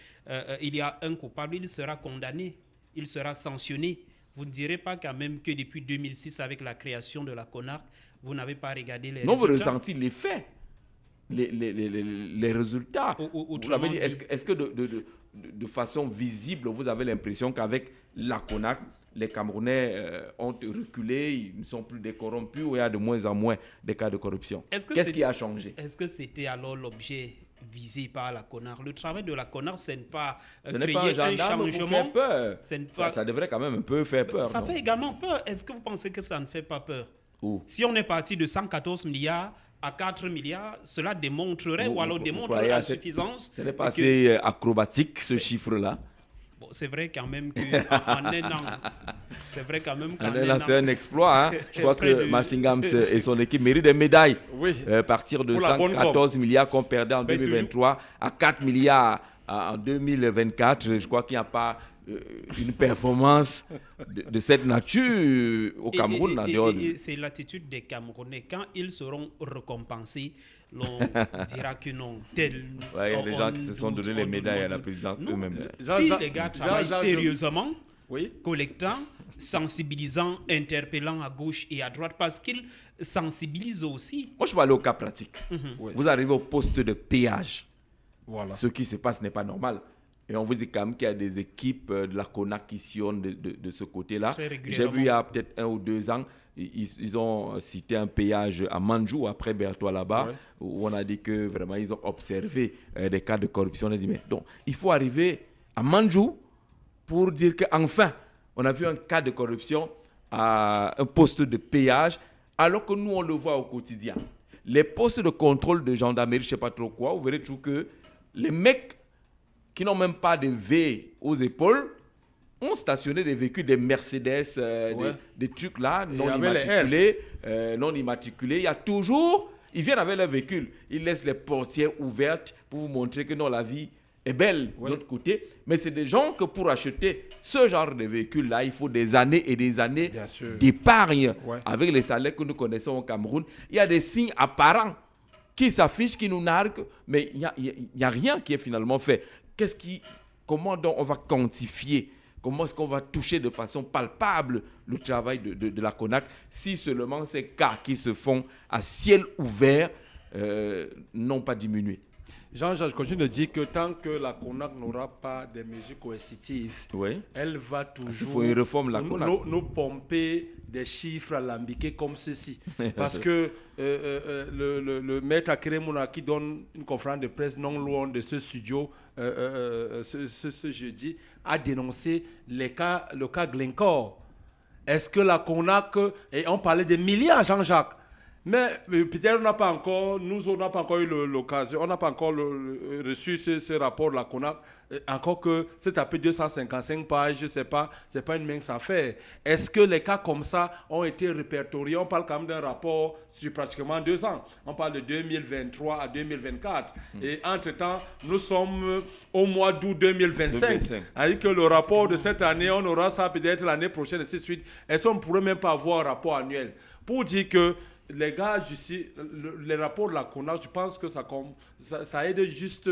[SPEAKER 4] il y a un coupable, il sera condamné, il sera sanctionné. Vous ne direz pas quand même que depuis 2006, avec la création de la CONAC, vous n'avez pas regardé les résultats.
[SPEAKER 5] Non, vous ressentez les faits. Les résultats. Est-ce que de façon visible, vous avez l'impression qu'avec la CONAC, les Camerounais ont reculé, ils ne sont plus des corrompus, ou il y a de moins en moins de cas de corruption? Qu'est-ce qui a changé?
[SPEAKER 4] Est-ce que c'était alors l'objet visé par la CONAC? Le travail de la CONAC, c'est ne pas créer un changement.
[SPEAKER 5] Faire peur. Ça devrait quand même un peu faire peur.
[SPEAKER 4] Ça fait également peur. Est-ce que vous pensez que ça ne fait pas peur? Si on est parti de 114 milliards à 4 milliards, cela démontrerait ou alors démontre l'insuffisance.
[SPEAKER 5] Ce n'est pas assez acrobatique, ce chiffre-là.
[SPEAKER 4] Bon, c'est vrai quand même qu'en un an,
[SPEAKER 5] c'est un exploit. Hein. Je crois que Massingams et son équipe méritent des médailles.
[SPEAKER 6] Oui.
[SPEAKER 5] Partir de 114 milliards qu'on perdait en 2023 à 4 milliards en 2024, je crois qu'il n'y a pas une performance de cette nature au Cameroun.
[SPEAKER 4] C'est l'attitude des Camerounais. Quand ils seront récompensés, l'on dira que non.
[SPEAKER 5] Il y a des gens qui se sont donné les médailles à la présidence eux-mêmes.
[SPEAKER 4] Si les gars travaillent sérieusement, collectant, sensibilisant, interpellant à gauche et à droite, parce qu'ils sensibilisent aussi.
[SPEAKER 5] Moi, je vais aller au cas pratique. Vous arrivez au poste de péage. Voilà. Ce qui se passe n'est pas normal. Et on vous dit quand même qu'il y a des équipes de la CONAC qui sillonnent de ce côté-là. J'ai vu il y a peut-être 1 ou 2 ans, ils ont cité un péage à Manjou, après Berthois là-bas, où on a dit que vraiment ils ont observé des cas de corruption. On a dit, mais donc, il faut arriver à Manjou pour dire qu'enfin, on a vu un cas de corruption à un poste de péage, alors que nous, on le voit au quotidien. Les postes de contrôle de gendarmerie, je ne sais pas trop quoi, vous verrez toujours que les mecs qui n'ont même pas de V aux épaules, ont stationné des véhicules, des Mercedes, des trucs là, non immatriculés. Il y a toujours, ils viennent avec leur véhicule, ils laissent les portières ouvertes pour vous montrer que non, la vie est belle de l'autre côté. Mais c'est des gens que pour acheter ce genre de véhicule-là, il faut des années et des années d'épargne. Avec les salaires que nous connaissons au Cameroun, il y a des signes apparents qui s'affichent, qui nous narguent, mais il n'y a rien qui est finalement fait. Qu'est-ce qui Comment donc on va quantifier? Comment est-ce qu'on va toucher de façon palpable le travail de la CONAC si seulement ces cas qui se font à ciel ouvert n'ont pas diminué?
[SPEAKER 6] Jean-Jacques, je continue de dire que tant que la CONAC n'aura pas des mesures coercitives, elle va toujours
[SPEAKER 5] il faut une réforme la CONAC.
[SPEAKER 6] Nous pomper des chiffres alambiqués comme ceci. Parce que le maître Akeremouna qui donne une conférence de presse non loin de ce studio ce jeudi a dénoncé le cas Glencore. Est-ce que la CONAC, et on parlait des milliards, Jean-Jacques, mais peut-être on n'a pas encore eu l'occasion, on n'a pas encore reçu ce rapport de la CONAC, encore que c'est tapé 255 pages, je sais pas, c'est pas une mince affaire. Est-ce que les cas comme ça ont été répertoriés? On parle quand même d'un rapport sur pratiquement 2 ans. On parle de 2023 à 2024. Et entre-temps, nous sommes au mois d'août 2025. C'est-à-dire que le rapport de cette année, on aura ça peut-être l'année prochaine, et ainsi de suite. Est-ce qu'on ne pourrait même pas avoir un rapport annuel? Pour dire que les gars, les rapports de la CONAC, je pense que ça aide juste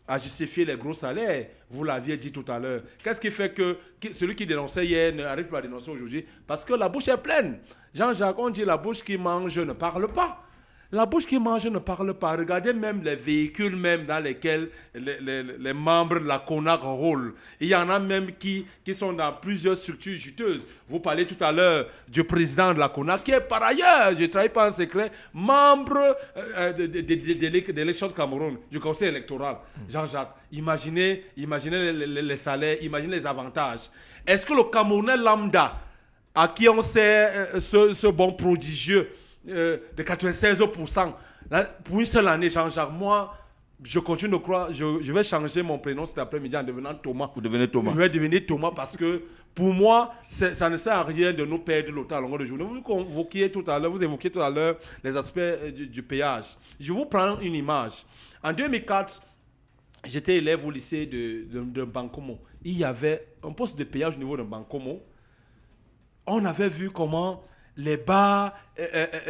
[SPEAKER 6] à justifier les gros salaires. Vous l'aviez dit tout à l'heure. Qu'est-ce qui fait que celui qui dénonçait hier n'arrive pas à dénoncer aujourd'hui? Parce que la bouche est pleine. Jean-Jacques, on dit la bouche qui mange ne parle pas. La bouche qui mange ne parle pas. Regardez même les véhicules même dans lesquels les membres de la CONAC roulent. Il y en a même qui sont dans plusieurs structures juteuses. Vous parlez tout à l'heure du président de la CONAC qui est par ailleurs, je ne trahis pas en secret, membre de l'élection de Cameroun, du conseil électoral. Jean-Jacques, imaginez les salaires, imaginez les avantages. Est-ce que le Camerounais lambda, à qui on sait ce bon prodigieux, de 96%, là, pour une seule année, Jean-Jacques, moi, je continue de croire, je vais changer mon prénom cet après-midi en devenant Thomas.
[SPEAKER 5] Vous devenez Thomas.
[SPEAKER 6] Je vais devenir Thomas parce que pour moi, ça ne sert à rien de nous perdre le temps à longueur de journée. Vous évoquiez tout à l'heure les aspects du péage. Je vous prends une image. En 2004, j'étais élève au lycée de Bankomo. Il y avait un poste de péage au niveau de Bankomo. On avait vu comment les bars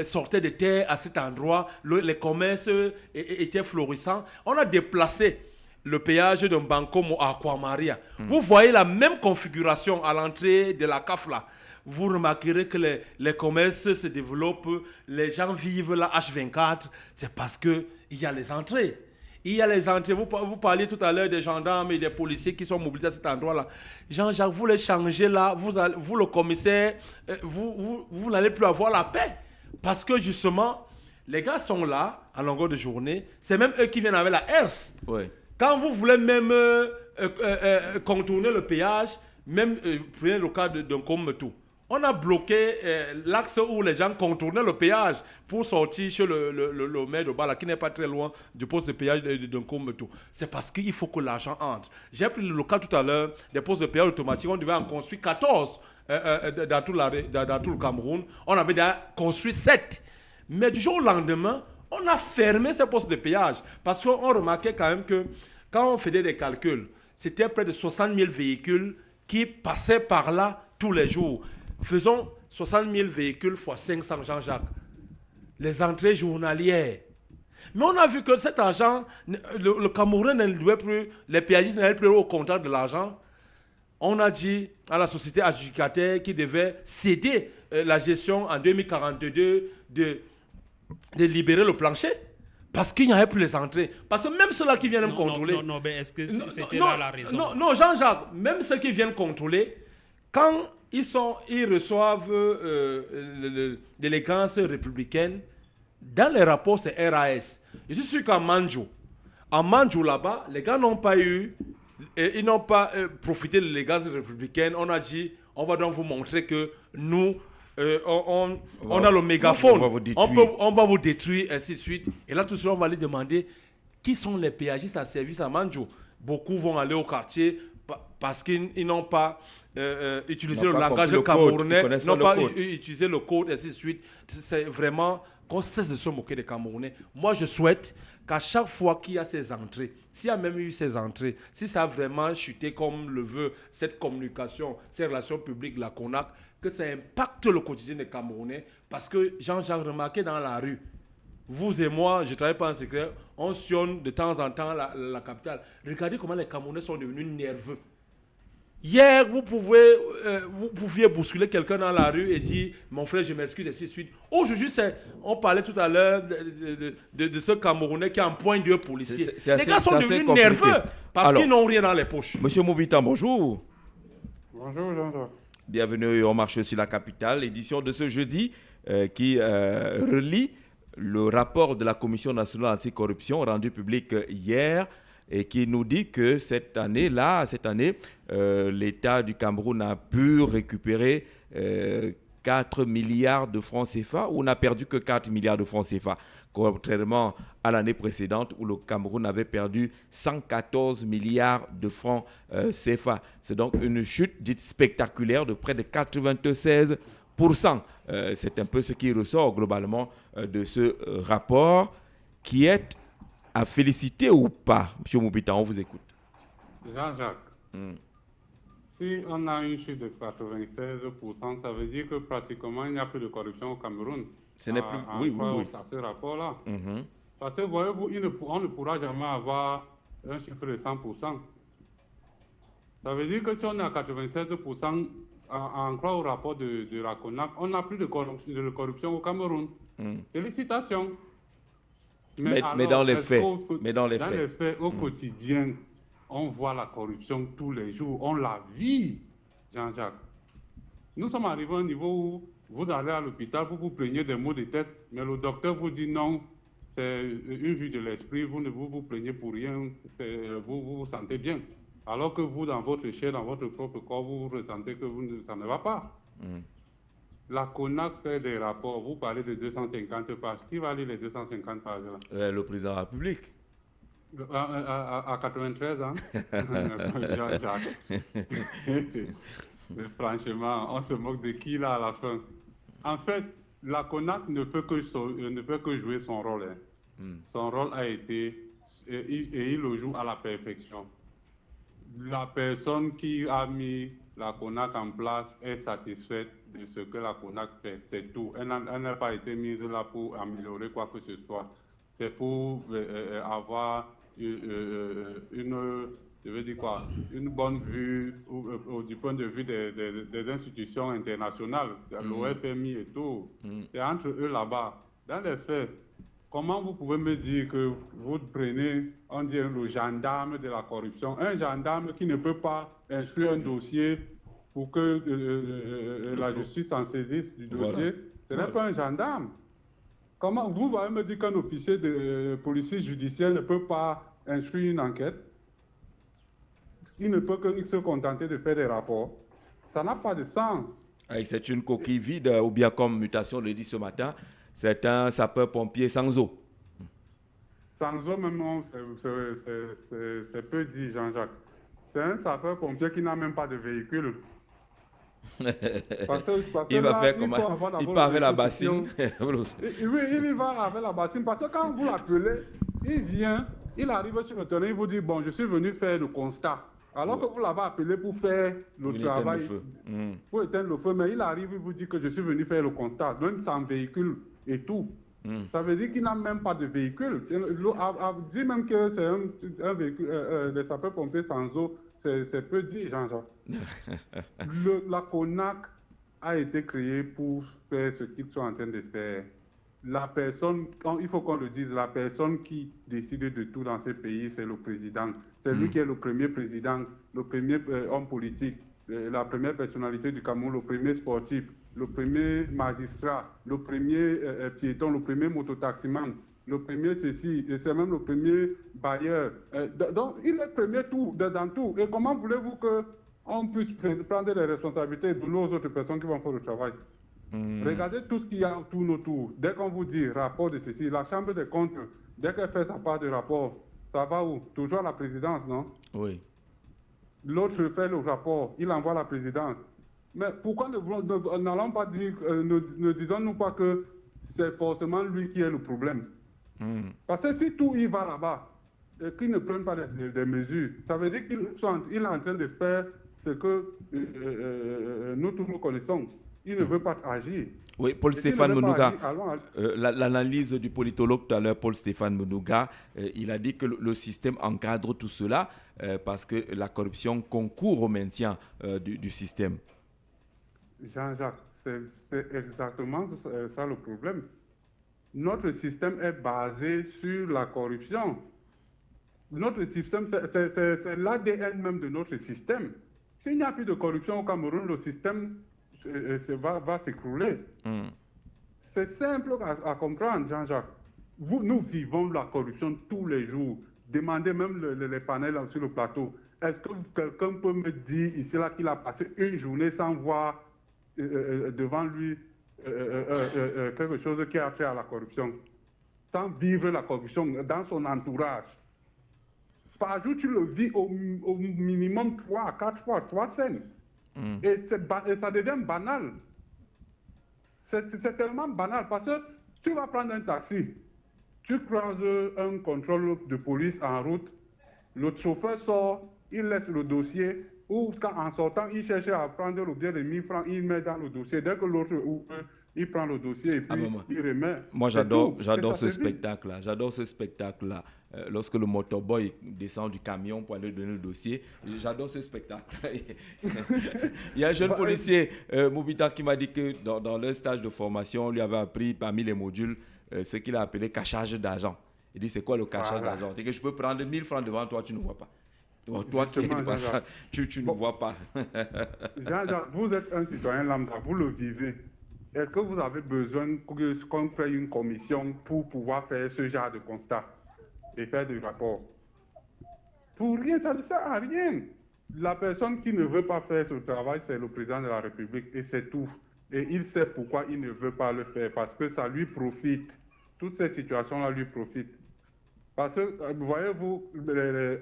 [SPEAKER 6] sortaient de terre à cet endroit, les commerces étaient florissants. On a déplacé le péage de Bankomo à Aquamaria. Vous voyez la même configuration à l'entrée de la CAF-là. Vous remarquerez que les commerces se développent, les gens vivent là H24. C'est parce qu'il y a les entrées. Il y a les entrées. Vous parliez tout à l'heure des gendarmes et des policiers qui sont mobilisés à cet endroit-là. Jean-Jacques, vous les changez là, vous le commissaire, vous n'allez plus avoir la paix. Parce que justement, les gars sont là, à longueur de journée. C'est même eux qui viennent avec la herse.
[SPEAKER 5] Ouais.
[SPEAKER 6] Quand vous voulez même contourner le péage, même prenez le cas d'un Kommetou. On a bloqué l'axe où les gens contournaient le péage pour sortir chez le maire de Bala, qui n'est pas très loin du poste de péage de Kommetou. C'est parce qu'il faut que l'argent entre. J'ai pris le cas tout à l'heure des postes de péage automatiques. On devait en construire 14 dans tout le Cameroun. On avait déjà construit 7. Mais du jour au lendemain, on a fermé ces postes de péage. Parce qu'on remarquait quand même que quand on faisait des calculs, c'était près de 60 000 véhicules qui passaient par là tous les jours. Faisons 60 000 véhicules x 500, Jean-Jacques. Les entrées journalières. Mais on a vu que cet argent, le Cameroun ne louait plus, les péagistes n'allaient plus au compteur de l'argent. On a dit à la société adjudicataire qui devait céder la gestion en 2042 de libérer le plancher. Parce qu'il n'y avait plus les entrées. Parce que même ceux-là qui viennent me contrôler...
[SPEAKER 4] Non, mais est-ce que c'était là la raison?
[SPEAKER 6] Non, Jean-Jacques, même ceux qui viennent contrôler, quand ils reçoivent l'élégance républicaine, dans les rapports, c'est RAS. Je suis sûr qu'en Manjou là-bas, les gars n'ont pas ils n'ont pas profité de l'élégance républicaine. On a dit, on va donc vous montrer que nous, on a le mégaphone. On va vous détruire, ainsi de suite. Et là, tout de suite, on va aller demander qui sont les péagistes à service à Manjou. Beaucoup vont aller au quartier parce qu'ils n'ont pas utilisé le langage camerounais, n'ont pas utilisé le code, ainsi de suite. C'est vraiment qu'on cesse de se moquer des Camerounais. Moi, je souhaite qu'à chaque fois qu'il y a ces entrées, s'il y a même eu ces entrées, si ça a vraiment chuté comme le veut cette communication, ces relations publiques, la CONAC, que ça impacte le quotidien des Camerounais. Parce que Jean-Jacques remarquait dans la rue, vous et moi, je ne travaille pas en secret, on sillonne de temps en temps la capitale. Regardez comment les Camerounais sont devenus nerveux. Hier, vous pouviez bousculer quelqu'un dans la rue et dire « Mon frère, je m'excuse » et ainsi de suite. Aujourd'hui, on parlait tout à l'heure de ce Camerounais qui empoigne deux policiers. Les gars sont devenus nerveux parce qu'ils n'ont rien dans les poches.
[SPEAKER 5] Monsieur Moubitan, bonjour.
[SPEAKER 8] Bonjour, Jean-Jacques.
[SPEAKER 5] Bienvenue au Marché sur la capitale, édition de ce jeudi qui relie le rapport de la Commission nationale anticorruption rendu public hier et qui nous dit que cette année, l'État du Cameroun a pu récupérer 4 milliards de francs CFA, ou n'a perdu que 4 milliards de francs CFA, contrairement à l'année précédente où le Cameroun avait perdu 114 milliards de francs CFA. C'est donc une chute dite spectaculaire de près de 96%. C'est un peu ce qui ressort globalement de ce rapport, qui est à féliciter ou pas? Monsieur Moubitan, on vous écoute.
[SPEAKER 8] Jean-Jacques, si on a une chute de 96%, ça veut dire que pratiquement il n'y a plus de corruption au Cameroun.
[SPEAKER 5] Ce n'est plus... Oui.
[SPEAKER 8] À ce rapport-là. Parce que, voyez-vous, on ne pourra jamais avoir un chiffre de 100%. Ça veut dire que si on est à 96%, en croit au rapport de la CONAC, on n'a plus de corruption au Cameroun. Félicitations.
[SPEAKER 5] Mais dans les faits,
[SPEAKER 8] au quotidien, on voit la corruption tous les jours. On la vit, Jean-Jacques. Nous sommes arrivés à un niveau où vous allez à l'hôpital, vous vous plaignez des maux de tête, mais le docteur vous dit non, c'est une vue de l'esprit, vous ne vous plaignez pour rien, vous vous sentez bien. Alors que vous, dans votre chair, dans votre propre corps, vous ressentez que ça ne va pas. La CONAC fait des rapports. Vous parlez de 250 pages. Qui va lire les 250 pages là?
[SPEAKER 5] Le président de la République.
[SPEAKER 8] À 93 ans. Mais franchement, on se moque de qui là à la fin? En fait, la CONAC ne peut que jouer son rôle. Son rôle a été, et il le joue à la perfection. La personne qui a mis la CONAC en place est satisfaite de ce que la CONAC fait, c'est tout. Elle n'a pas été mise là pour améliorer quoi que ce soit. C'est pour avoir une bonne vue du point de vue des institutions internationales, l'OFMI et tout. C'est entre eux là-bas. Dans les faits, comment vous pouvez me dire que vous prenez, on dirait, le gendarme de la corruption, un gendarme qui ne peut pas instruire un dossier pour que la justice en saisisse du dossier, ce n'est pas un gendarme. Comment vous allez me dire qu'un officier de police judiciaire ne peut pas instruire une enquête? Il ne peut que se contenter de faire des rapports. Ça n'a pas de sens.
[SPEAKER 5] C'est une coquille vide, ou bien comme Mutation le dit ce matin, c'est un sapeur-pompier sans eau.
[SPEAKER 8] Sans eau, même non, c'est peu dit, Jean-Jacques. C'est un sapeur-pompier qui n'a même pas de véhicule. Parce
[SPEAKER 5] il va
[SPEAKER 8] là,
[SPEAKER 5] faire comment? Il part avec la bassine.
[SPEAKER 8] Oui, il va avec la bassine. Parce que quand vous l'appelez, il vient, il arrive sur le terrain, il vous dit, bon, je suis venu faire le constat. Alors que vous l'avez appelé pour faire le travail, pour éteindre le feu, mais il arrive, il vous dit que je suis venu faire le constat, même sans véhicule et tout. Ça veut dire qu'il n'a même pas de véhicule. Dit même que c'est un véhicule, les sapeurs-pompiers sans eau, c'est peu dit, Jean-Jacques. La CONAC a été créée pour faire ce qu'ils sont en train de faire. La personne, il faut qu'on le dise, la personne qui décide de tout dans ce pays, c'est le président. C'est lui qui est le premier président, le premier homme politique, la première personnalité du Cameroun, le premier sportif, le premier magistrat, le premier piéton, le premier mototaximan, le premier ceci, et c'est même le premier bailleur. Donc, il est premier dans tout. Et comment voulez-vous qu'on puisse prendre les responsabilités de nos autres personnes qui vont faire le travail? Regardez tout ce qu'il y a autour. Dès qu'on vous dit rapport de ceci, la Chambre des comptes, dès qu'elle fait sa part de rapport, ça va où? Toujours à la présidence, non?
[SPEAKER 5] Oui.
[SPEAKER 8] L'autre fait le rapport, il envoie à la présidence. Mais pourquoi n'allons pas dire, ne disons-nous pas que c'est forcément lui qui est le problème? Parce que si tout y va là-bas, et qu'ils ne prennent pas des mesures, ça veut dire qu'il est en train de faire ce que nous tous nous connaissons. il ne veut pas agir.
[SPEAKER 5] Oui, Paul-Stéphane Menouga, l'analyse du politologue tout à l'heure, Paul-Stéphane Menouga, il a dit que le système encadre tout cela parce que la corruption concourt au maintien du système.
[SPEAKER 8] Jean-Jacques, c'est exactement ça le problème. Notre système est basé sur la corruption. Notre système, c'est l'ADN même de notre système. S'il n'y a plus de corruption au Cameroun, le système va s'écrouler. C'est simple à comprendre, Jean-Jacques. Nous vivons la corruption tous les jours. Demandez même les panels sur le plateau. Est-ce que quelqu'un peut me dire ici là qu'il a passé une journée sans voir devant lui quelque chose qui a fait à la corruption, sans vivre la corruption dans son entourage? Par jour, tu le vis au minimum 3 à 4 fois, 3 scènes. Et ça devient banal. C'est tellement banal parce que tu vas prendre un taxi, tu croises un contrôle de police en route, le chauffeur sort, il laisse le dossier, ou en sortant, il cherche à prendre le billet de 1000 francs, il met dans le dossier. Dès que l'autre ouvre, il prend le dossier et puis il remet.
[SPEAKER 5] Moi, j'adore ce spectacle-là. J'adore ce spectacle-là. Lorsque le motorboy descend du camion pour aller donner le dossier, j'adore ce spectacle. Il y a un jeune policier, Moubita, qui m'a dit que dans leur stage de formation, on lui avait appris parmi les modules ce qu'il a appelé cachage d'argent. Il dit, c'est quoi le cachage d'argent? C'est que je peux prendre 1000 francs devant toi, tu ne vois pas. Toi qui es passage, tu ne vois pas.
[SPEAKER 8] Jean-Jacques, vous êtes un citoyen lambda, vous le vivez. Est-ce que vous avez besoin qu'on crée une commission pour pouvoir faire ce genre de constat et faire des rapports? Pour rien, ça ne sert à rien. La personne qui ne veut pas faire ce travail, c'est le président de la République et c'est tout. Et il sait pourquoi il ne veut pas le faire, parce que ça lui profite. Toutes ces situations-là lui profitent. Parce que, voyez-vous,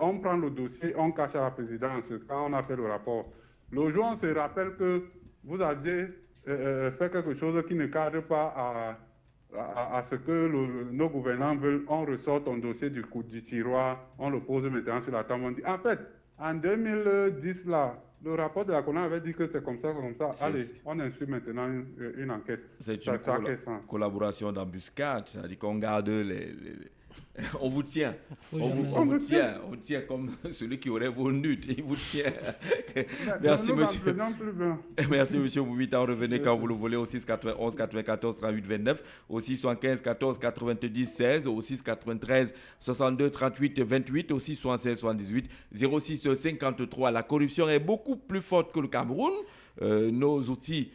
[SPEAKER 8] on prend le dossier, on cache à la présidence quand on a fait le rapport. Le jour, on se rappelle que vous aviez fait quelque chose qui ne cadre pas à ce que nos gouvernants veulent. On ressort ton dossier du tiroir, on le pose maintenant sur la table. On dit, en fait, en 2010, là, le rapport de la CONA avait dit que c'est comme ça, comme ça. Allez, on instruit maintenant une enquête.
[SPEAKER 5] C'est une collaboration d'embuscade, c'est-à-dire qu'on garde on vous tient. On vous tient comme celui qui aurait venu. Il vous tient. Merci, monsieur. Merci, monsieur Moubita. Revenez quand vous le voulez au 6 91 94 38 29, au 6 75 14 90 16, au 6 93 62 38 28, au 6 76 78 06 53. La corruption est beaucoup plus forte que le Cameroun. Nos outils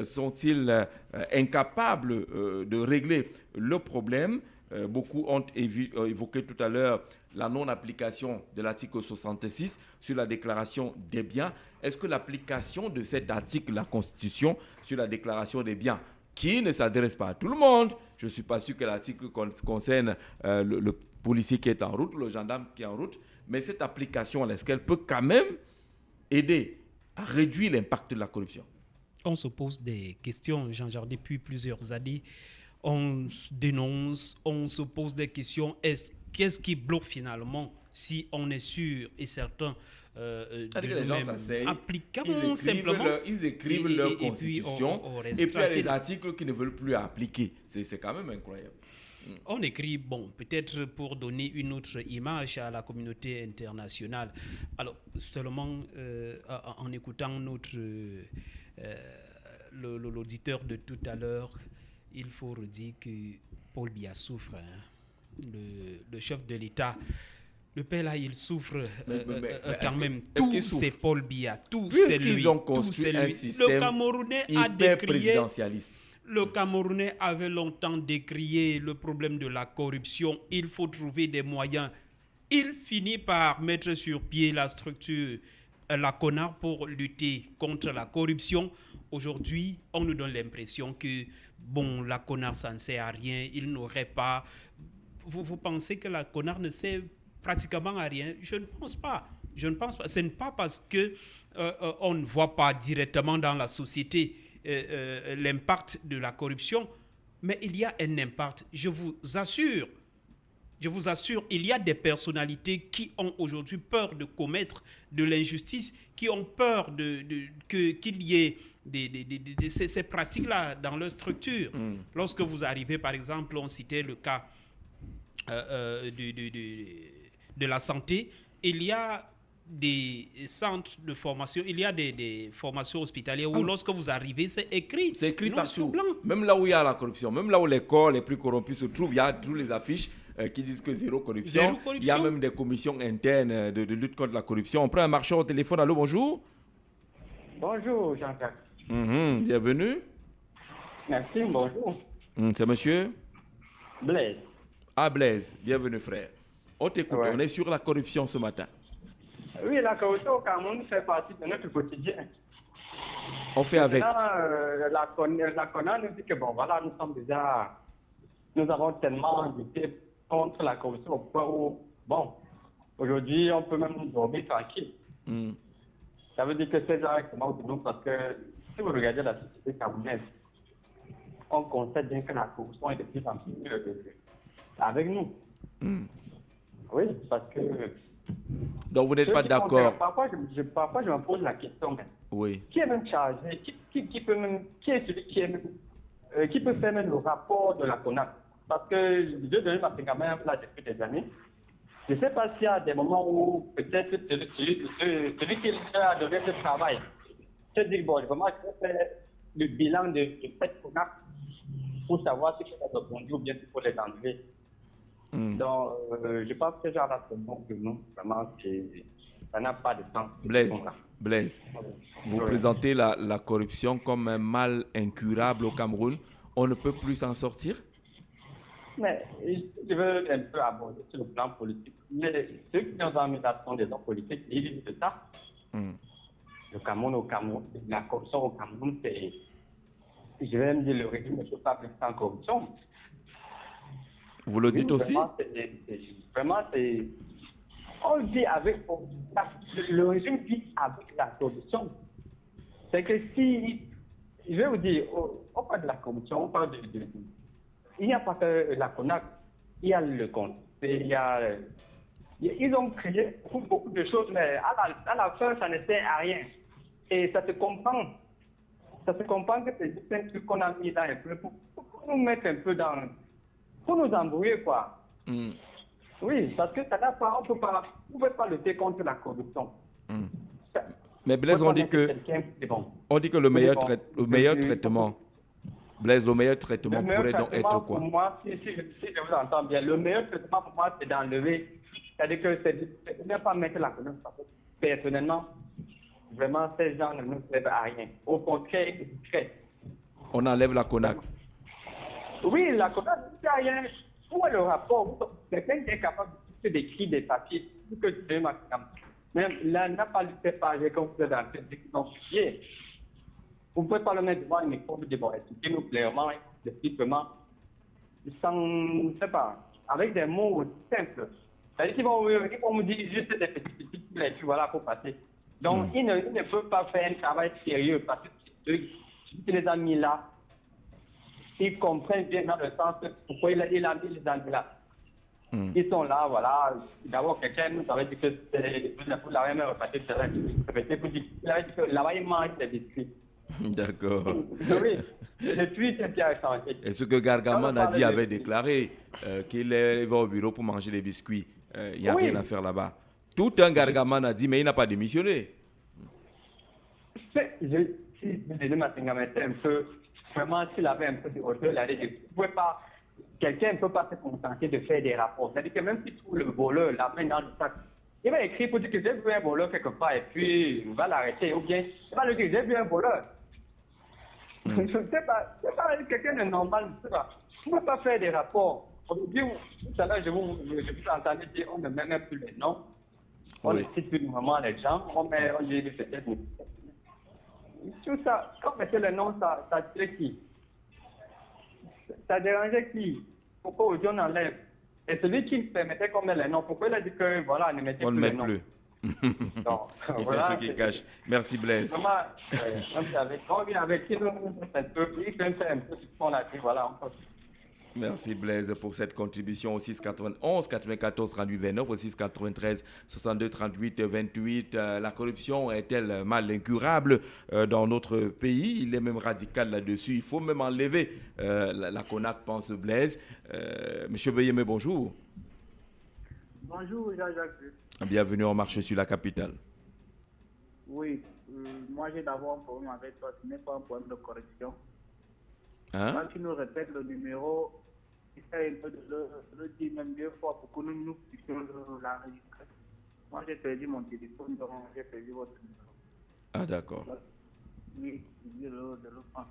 [SPEAKER 5] sont-ils incapables de régler le problème? Beaucoup ont évoqué tout à l'heure la non-application de l'article 66 sur la déclaration des biens. Est-ce que l'application de cet article de la Constitution sur la déclaration des biens, qui ne s'adresse pas à tout le monde, je ne suis pas sûr que l'article concerne le policier qui est en route, le gendarme qui est en route, mais cette application, est-ce qu'elle peut quand même aider à réduire l'impact de la corruption?
[SPEAKER 4] On se pose des questions, Jean-Jacques, depuis plusieurs années. On dénonce, on se pose des questions. Qu'est-ce qui bloque finalement si on est sûr et certain de
[SPEAKER 5] les gens s'asseyent, ils écrivent leur constitution et puis il y a des articles qui ne veulent plus appliquer. C'est quand même incroyable.
[SPEAKER 4] On écrit, peut-être pour donner une autre image à la communauté internationale. Alors, seulement en écoutant l'auditeur de tout à l'heure, il faut redire que Paul Biya souffre, le chef de l'État. Le père là, il souffre quand même. Tout c'est Paul Biya, tout c'est lui.
[SPEAKER 5] Ont construit un système
[SPEAKER 4] le Camerounais a décrié. Le
[SPEAKER 5] Mm.
[SPEAKER 4] Camerounais avait longtemps décrié le problème de la corruption. Il faut trouver des moyens. Il finit par mettre sur pied la structure, la CONAR, pour lutter contre la corruption. Aujourd'hui, on nous donne l'impression que, bon, la CONAR, ça ne sert à rien. Il n'aurait pas... Vous pensez que la CONAR ne sert pratiquement à rien? Je ne pense pas. Je ne pense pas. Ce n'est pas parce que on ne voit pas directement dans la société l'impact de la corruption, mais il y a un impact. Je vous assure, je vous assure, il y a des personnalités qui ont aujourd'hui peur de commettre de l'injustice, qui ont peur qu'il y ait ces pratiques-là dans leur structure. Lorsque vous arrivez, par exemple, on citait le cas de la santé, il y a des centres de formation, il y a des formations hospitalières où lorsque vous arrivez, c'est écrit.
[SPEAKER 5] C'est écrit partout.
[SPEAKER 4] Blanc.
[SPEAKER 5] Même là où il y a la corruption, même là où les corps les plus corrompus se trouvent, il y a toutes les affiches qui disent que zéro corruption. Il y a même des commissions internes de lutte contre la corruption. On prend un marchand au téléphone. Allô, bonjour.
[SPEAKER 9] Bonjour, Jean-Jacques.
[SPEAKER 5] Bienvenue.
[SPEAKER 9] Merci, bonjour.
[SPEAKER 5] C'est monsieur
[SPEAKER 9] Blaise.
[SPEAKER 5] Ah, Blaise. Bienvenue, frère. On t'écoute.
[SPEAKER 9] Ouais.
[SPEAKER 5] On est sur la corruption ce matin.
[SPEAKER 9] Oui, la corruption au Cameroun fait partie de notre quotidien.
[SPEAKER 5] On fait avec.
[SPEAKER 9] La CONA nous dit que bon, voilà, nous avons tellement lutté contre la corruption au point où, bon, aujourd'hui, on peut même dormir tranquille. Ça veut dire que c'est directement de nous parce que si vous regardez la société camerounaise, on constate bien que la corruption est de plus en plus avec nous. Oui, parce que...
[SPEAKER 5] Donc vous n'êtes pas d'accord.
[SPEAKER 9] Parfois, je me pose la question, mais
[SPEAKER 5] oui.
[SPEAKER 9] Qui est même chargé, qui peut même, qui est celui qui peut faire même le rapport de la CONAC? Parce que je donne ma finger là depuis des années. Je ne sais pas s'il y a des moments où peut-être celui qui a donné ce travail se dit, bon, vraiment, je vais faire le bilan de cette CONAC pour savoir si c'est répondu ou bien il faut les enlever. Donc, je pense que genre là, c'est bon que non, vraiment, ça n'a pas de sens.
[SPEAKER 5] Blaise, vous présentez la corruption comme un mal incurable au Cameroun. On ne peut plus s'en sortir?
[SPEAKER 9] Mais je veux un peu aborder sur le plan politique. Mais ceux qui nous ont mis là sont des hommes politiques, ils vivent de ça. Le Cameroun, la corruption au Cameroun, c'est, je vais me dire, le régime ne peut pas plus sans corruption.
[SPEAKER 5] Vous le dites aussi?
[SPEAKER 9] Vraiment, c'est... On vit avec... Le régime vit avec la corruption. C'est que si... Je vais vous dire, on parle de la corruption, on parle de il n'y a pas que la CONAC, il y a le compte. Ils ont créé beaucoup de choses, mais à la fin, ça ne sert à rien. Et ça se comprend. Ça se comprend que c'est juste un truc qu'on a mis là un peu pour nous mettre un peu dans... Pour nous embrouiller, quoi. Oui, parce que ça n'a pas... On ne peut pas lutter contre la corruption.
[SPEAKER 5] Mais Blaise, on dit que le meilleur traitement... Blaise, le meilleur traitement pourrait donc être quoi?
[SPEAKER 9] Pour moi, si je vous entends bien, le meilleur traitement pour moi, c'est d'enlever. C'est-à-dire que c'est ne pas mettre la CONAC. Personnellement, vraiment, ces gens ne nous servent à rien. Au contraire,
[SPEAKER 5] on enlève la CONAC.
[SPEAKER 9] Oui, la CONAC ne sert à rien. Où est le rapport? Quelqu'un qui est capable d'écrire des papiers, que tu veux, même là, n'a pas lu ces pages comme vous êtes dans le fichier. Vous ne pouvez pas le mettre devant un micro, vous dites, bon, expliquez-nous clairement, expliquez-moi, sans, je ne sais pas, avec des mots simples. C'est-à-dire qu'ils vont me dire juste des petits et puis voilà, pour passer. Donc, ils ne peuvent pas faire un travail sérieux parce que ceux qui les ont mis là, ils comprennent bien dans le sens pourquoi il a mis les gens là. Ils sont là, voilà. D'abord, quelqu'un nous avait dit que c'est pour la même repartie, il avait dit que là-bas, il mange des biscuits.
[SPEAKER 5] D'accord.
[SPEAKER 9] Oui, depuis, c'est bien changé.
[SPEAKER 5] Et ce que Gargaman a dit avait déclaré qu'il va au bureau pour manger des biscuits. Il n'y a rien à faire là-bas. Tout un Gargaman a dit, mais il n'a pas démissionné.
[SPEAKER 9] Vraiment, s'il avait un peu de hauteur, quelqu'un ne peut pas se contenter de faire des rapports. C'est-à-dire que même s'il trouve le voleur, la main dans le sac, il va écrire pour dire que j'ai vu un voleur quelque part et puis il va l'arrêter. Ou bien il va lui dire j'ai vu un voleur. Je ne sais pas, quelqu'un de normal, je ne sais pas. On ne peut pas faire des rapports. Aujourd'hui, tout à l'heure, je vous entendais dire on ne met même plus les noms. On ne cite plus vraiment les gens. On dit que c'était tout ça, quand on mettait les noms, ça tirait qui? Ça dérangeait qui? Pourquoi aujourd'hui on enlève? Et celui qui permettait qu'on mette les noms, pourquoi il a dit que voilà, on ne mettait plus les noms? On ne met plus. Donc,
[SPEAKER 5] et voilà, c'est ce qui cache. Merci Blaise.
[SPEAKER 9] Vraiment, avec qui nous un peu, il fait un peu ce qu'on a dit, voilà.
[SPEAKER 5] Merci Blaise pour cette contribution au 691 94 38 29 au 693 62 38 28. La corruption est-elle mal incurable dans notre pays? Il est même radical là-dessus. Il faut même enlever la CONAC, pense Blaise. Monsieur Beyeme, bonjour.
[SPEAKER 10] Bonjour Jean-Jacques.
[SPEAKER 5] Bienvenue en marche sur la capitale.
[SPEAKER 10] Oui, moi j'ai d'abord un problème avec toi. Ce n'est pas un problème de correction.
[SPEAKER 5] Hein?
[SPEAKER 10] Quand tu nous répètes le numéro, essaye un peu de le dire même 2 fois pour que nous puissions l'enregistrer. Moi j'ai perdu mon téléphone, donc j'ai perdu votre numéro.
[SPEAKER 5] Ah d'accord.
[SPEAKER 10] Oui, je dis de le prendre.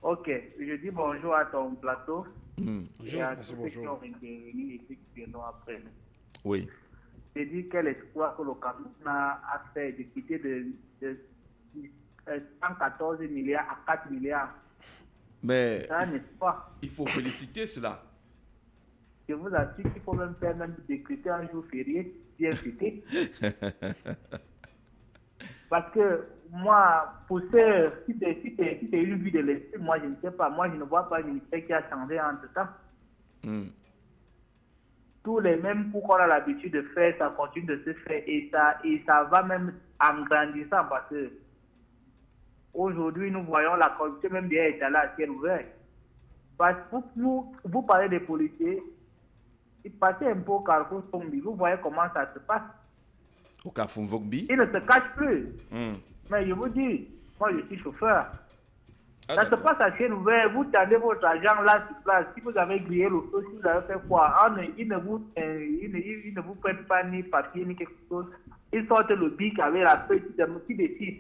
[SPEAKER 10] Ok, je dis bonjour à ton plateau.
[SPEAKER 6] Bonjour,
[SPEAKER 10] et à tous ceux qui ont intervenu et ceux qui viendront après.
[SPEAKER 5] Oui.
[SPEAKER 10] J'ai dit quel espoir que le Cameroun a fait de quitter de 114 milliards à 4 milliards.
[SPEAKER 5] Mais
[SPEAKER 10] il
[SPEAKER 5] faut féliciter cela.
[SPEAKER 10] Je vous assure qu'il faut même faire décréter un jour férié bien fêté. Parce que moi, pour ce, si tu es une vue de l'esprit, moi je ne sais pas, moi je ne vois pas une ministère qui a changé entre temps. Tous les mêmes coups qu'on a l'habitude de faire, ça continue de se faire et ça va même en grandissant parce que aujourd'hui, nous voyons la corruption même bien étalée à ciel ouvert. Parce que vous parlez des policiers, ils passent un peu au Carrefour Vogby. Vous voyez comment ça se passe.
[SPEAKER 5] Au Carrefour Vogby?
[SPEAKER 10] Ils ne se cachent plus. Mais je vous dis, moi je suis chauffeur. Ça se passe à ciel ouvert. Vous tendez votre argent là sur place. Si vous avez grillé le feu, si vous avez fait quoi, ils ne vous prennent pas ni papier ni quelque chose. Ils sortent le bic avec la feuille qui décide.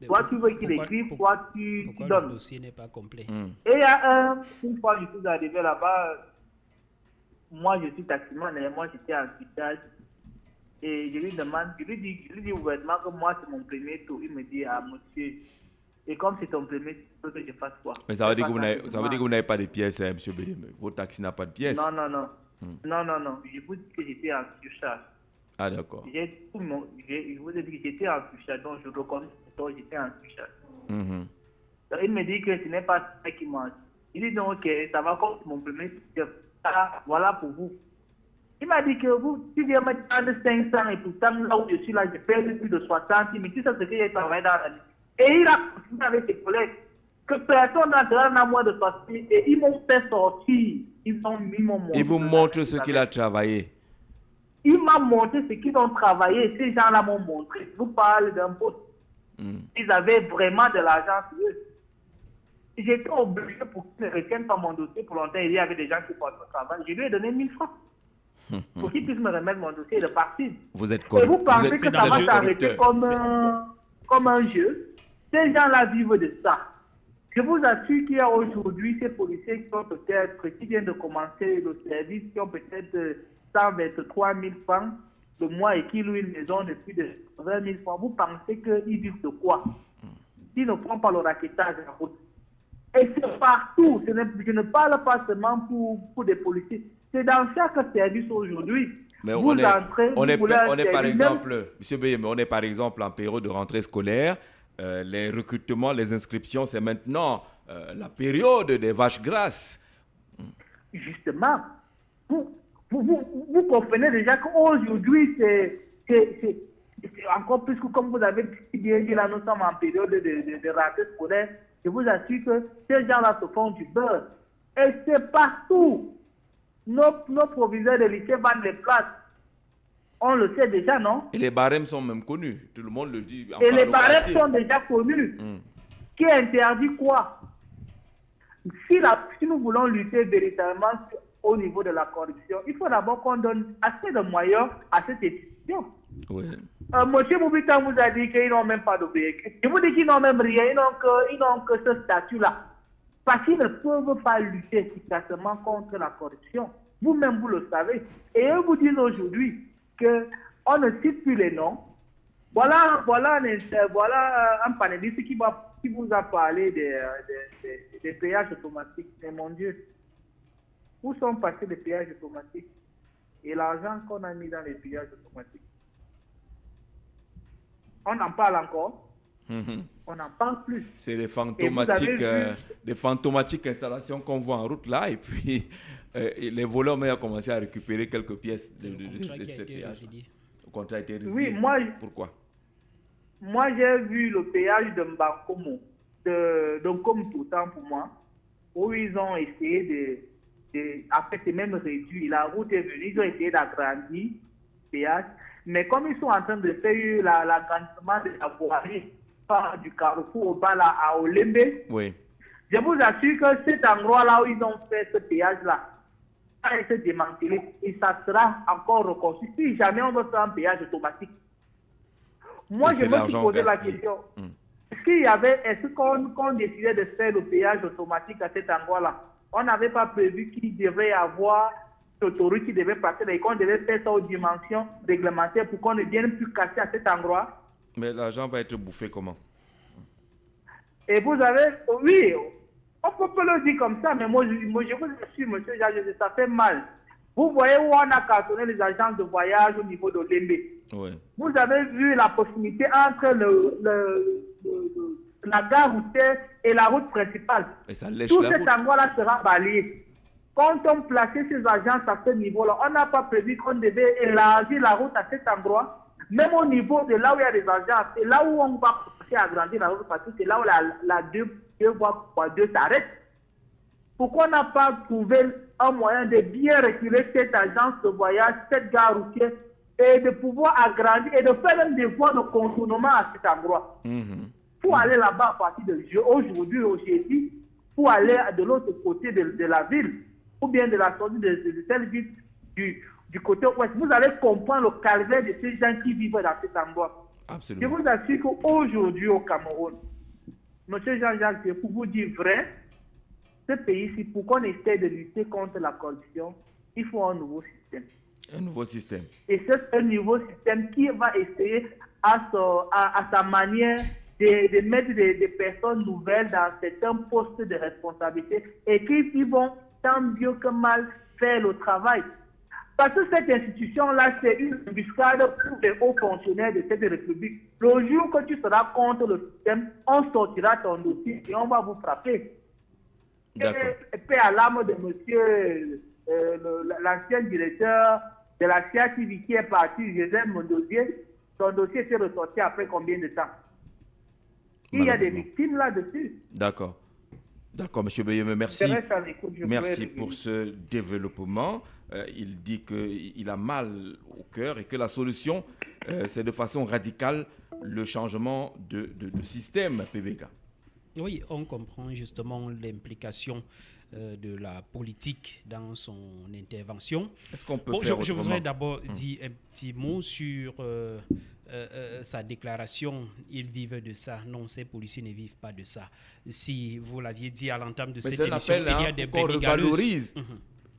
[SPEAKER 10] Soit tu veux qu'il écrive, soit tu donnes.
[SPEAKER 4] Pourquoi le dossier n'est pas complet?
[SPEAKER 10] Et il y a une fois je suis arrivé là-bas, moi je suis taximan et moi j'étais en fichage. Et je lui dis ouvertement que moi c'est mon premier tour. Il me dit, ah monsieur, et comme c'est ton premier tour, que je fasse quoi?
[SPEAKER 5] Mais ça veut dire que vous n'avez pas de pièces, hein, monsieur Beyeme. Votre taxi n'a pas de pièces.
[SPEAKER 10] Non. Non. Je vous dis que j'étais en surcharge.
[SPEAKER 5] Ah d'accord.
[SPEAKER 10] Je vous ai dit que j'étais en surcharge, donc je reconnais que j'étais en surcharge. Donc, il me dit que ce n'est pas ça qui mange. Il dit donc, ok, ça va comme mon premier tour. Voilà pour vous. Il m'a dit que tu viens me prendre 500 et pourtant là où je suis là, je perds plus de 60. Mais tu sais ce que j'ai travaillé dans la vie. Et il a continué avec ses collègues que personne n'a moins de 60 et ils m'ont fait sortir. Ils m'ont montré.
[SPEAKER 5] Il vous montre ce qu'il a travaillé.
[SPEAKER 10] Il m'a montré ce qu'ils ont travaillé. Ces gens-là m'ont montré. Je vous parle d'un poste. Ils avaient vraiment de l'argent sur eux. J'étais obligé pour qu'ils ne retiennent pas mon dossier pour longtemps. Il y avait des gens qui portent le travail. Je lui ai donné 1000 francs. Pour qu'ils puissent me remettre mon dossier de partie.
[SPEAKER 5] Vous êtes
[SPEAKER 10] Et vous pensez que ça va s'arrêter comme un jeu? Ces gens-là vivent de ça. Je vous assure qu'il y a aujourd'hui ces policiers qui viennent de commencer le service, qui ont peut-être 123 000 francs le mois et qui louent une maison de plus de 20 000 francs. Vous pensez qu'ils vivent de quoi? Ils ne font pas le raquettage à la route. Et c'est partout. Je ne parle pas seulement pour des policiers. C'est dans chaque service aujourd'hui.
[SPEAKER 5] Mais on est par exemple, monsieur Beyeme, on est par exemple en période de rentrée scolaire. Les recrutements, les inscriptions, c'est maintenant la période des vaches grasses.
[SPEAKER 10] Justement, vous comprenez déjà qu'aujourd'hui, c'est encore plus que comme vous avez bien dit, là, nous sommes en période de rentrée scolaire. Je vous assure que ces gens-là se font du beurre. Et c'est partout. Nos proviseurs de lycée vendent les places. On le sait déjà, non?
[SPEAKER 5] Et les barèmes sont même connus. Tout le monde le dit.
[SPEAKER 10] Et les barèmes sont déjà connus. Qui interdit quoi? Si nous voulons lutter véritablement au niveau de la corruption, il faut d'abord qu'on donne assez de moyens à cette institution.
[SPEAKER 5] Oui.
[SPEAKER 10] Monsieur Moubita vous a dit qu'ils n'ont même pas de véhicule. Je vous dis qu'ils n'ont même rien. Ils n'ont que ce statut-là. Parce qu'ils ne peuvent pas lutter efficacement contre la corruption. Vous-même, vous le savez. Et eux vous disent aujourd'hui qu'on ne cite plus les noms. Voilà un panéliste qui vous a parlé des péages automatiques. Mais mon Dieu, où sont passés les péages automatiques et l'argent qu'on a mis dans les péages automatiques? On en parle encore. On n'en parle plus.
[SPEAKER 5] C'est des fantomatiques installations qu'on voit en route là, et puis les voleurs ont commencé à récupérer quelques pièces de cette péage. Le contrat a été résilié.
[SPEAKER 10] Oui,
[SPEAKER 5] pourquoi?
[SPEAKER 10] Moi, j'ai vu le péage de Mbankomo, donc comme pourtant pour moi, où ils ont essayé après c'est même réduit. La route est venue, ils ont essayé d'agrandir le péage, mais comme ils sont en train de faire l'agrandissement de la voirie du carrefour au bas là, à Olembe,
[SPEAKER 5] oui.
[SPEAKER 10] Je vous assure que cet endroit-là où ils ont fait ce péage-là a été démantelé et ça sera encore reconstruit si jamais on veut faire un péage automatique. Moi, je me suis posé la question. Est-ce qu'on décidait de faire le péage automatique à cet endroit-là? On n'avait pas prévu qu'il devrait y avoir l'autoroute qui devait passer et qu'on devait faire ça aux dimensions réglementaires pour qu'on ne vienne plus casser à cet endroit.
[SPEAKER 5] Mais l'argent va être bouffé comment?
[SPEAKER 10] Et vous avez, oui, on peut le dire comme ça, mais moi je vous assure, monsieur Jacques, ça fait mal. Vous voyez où on a cartonné les agences de voyage au niveau de Lembe.
[SPEAKER 5] Oui.
[SPEAKER 10] Vous avez vu la proximité entre la gare routière et la route principale.
[SPEAKER 5] Et ça lèche
[SPEAKER 10] tout
[SPEAKER 5] la
[SPEAKER 10] cet
[SPEAKER 5] route.
[SPEAKER 10] endroit-là sera balayé. Quand on plaçait ces agences à ce niveau-là, on n'a pas prévu qu'on devait élargir la route à cet endroit. Même au niveau de là où il y a des agences, c'est là où on va commencer à agrandir la route parce que c'est là où la 2 voies s'arrête. Pourquoi on n'a pas trouvé un moyen de bien reculer cette agence de voyage, cette gare routière, et de pouvoir agrandir et de faire même des voies de contournement à cet endroit? Pour aller là-bas à partir de aujourd'hui, au jeudi, pour aller de l'autre côté de la ville, ou bien de la sortie de telle ville du côté ouest, vous allez comprendre le calvaire de ces gens qui vivent dans cet endroit.
[SPEAKER 5] Absolument.
[SPEAKER 10] Je vous assure qu'aujourd'hui au Cameroun, monsieur Jean-Jacques, pour vous dire vrai, ce pays-ci, pour qu'on essaie de lutter contre la corruption, il faut un nouveau système.
[SPEAKER 5] Un nouveau système.
[SPEAKER 10] Et c'est un nouveau système qui va essayer à sa manière de mettre des personnes nouvelles dans certains postes de responsabilité et qui vont tant bien que mal faire le travail. Parce que cette institution-là, c'est une embuscade pour les hauts fonctionnaires de cette République. Le jour que tu seras contre le système, on sortira ton dossier et on va vous frapper.
[SPEAKER 5] D'accord.
[SPEAKER 10] Et paix à l'âme de monsieur, l'ancien directeur de la CIATV qui est parti, Joseph Mondosier, son dossier s'est ressorti après combien de temps? Il y a des victimes là-dessus.
[SPEAKER 5] D'accord. D'accord, M. Beyeme, merci. Merci pour ce développement. Il dit qu'il a mal au cœur et que la solution, c'est de façon radicale le changement de système PBK.
[SPEAKER 4] Oui, on comprend justement l'implication de la politique dans son intervention.
[SPEAKER 5] Est-ce qu'on peut faire autrement?
[SPEAKER 4] Je voudrais d'abord dire un petit mot sur sa déclaration. Ils vivent de ça. Non, ces policiers ne vivent pas de ça. Si vous l'aviez dit à l'entame de cette émission, il y a des
[SPEAKER 5] revalorise.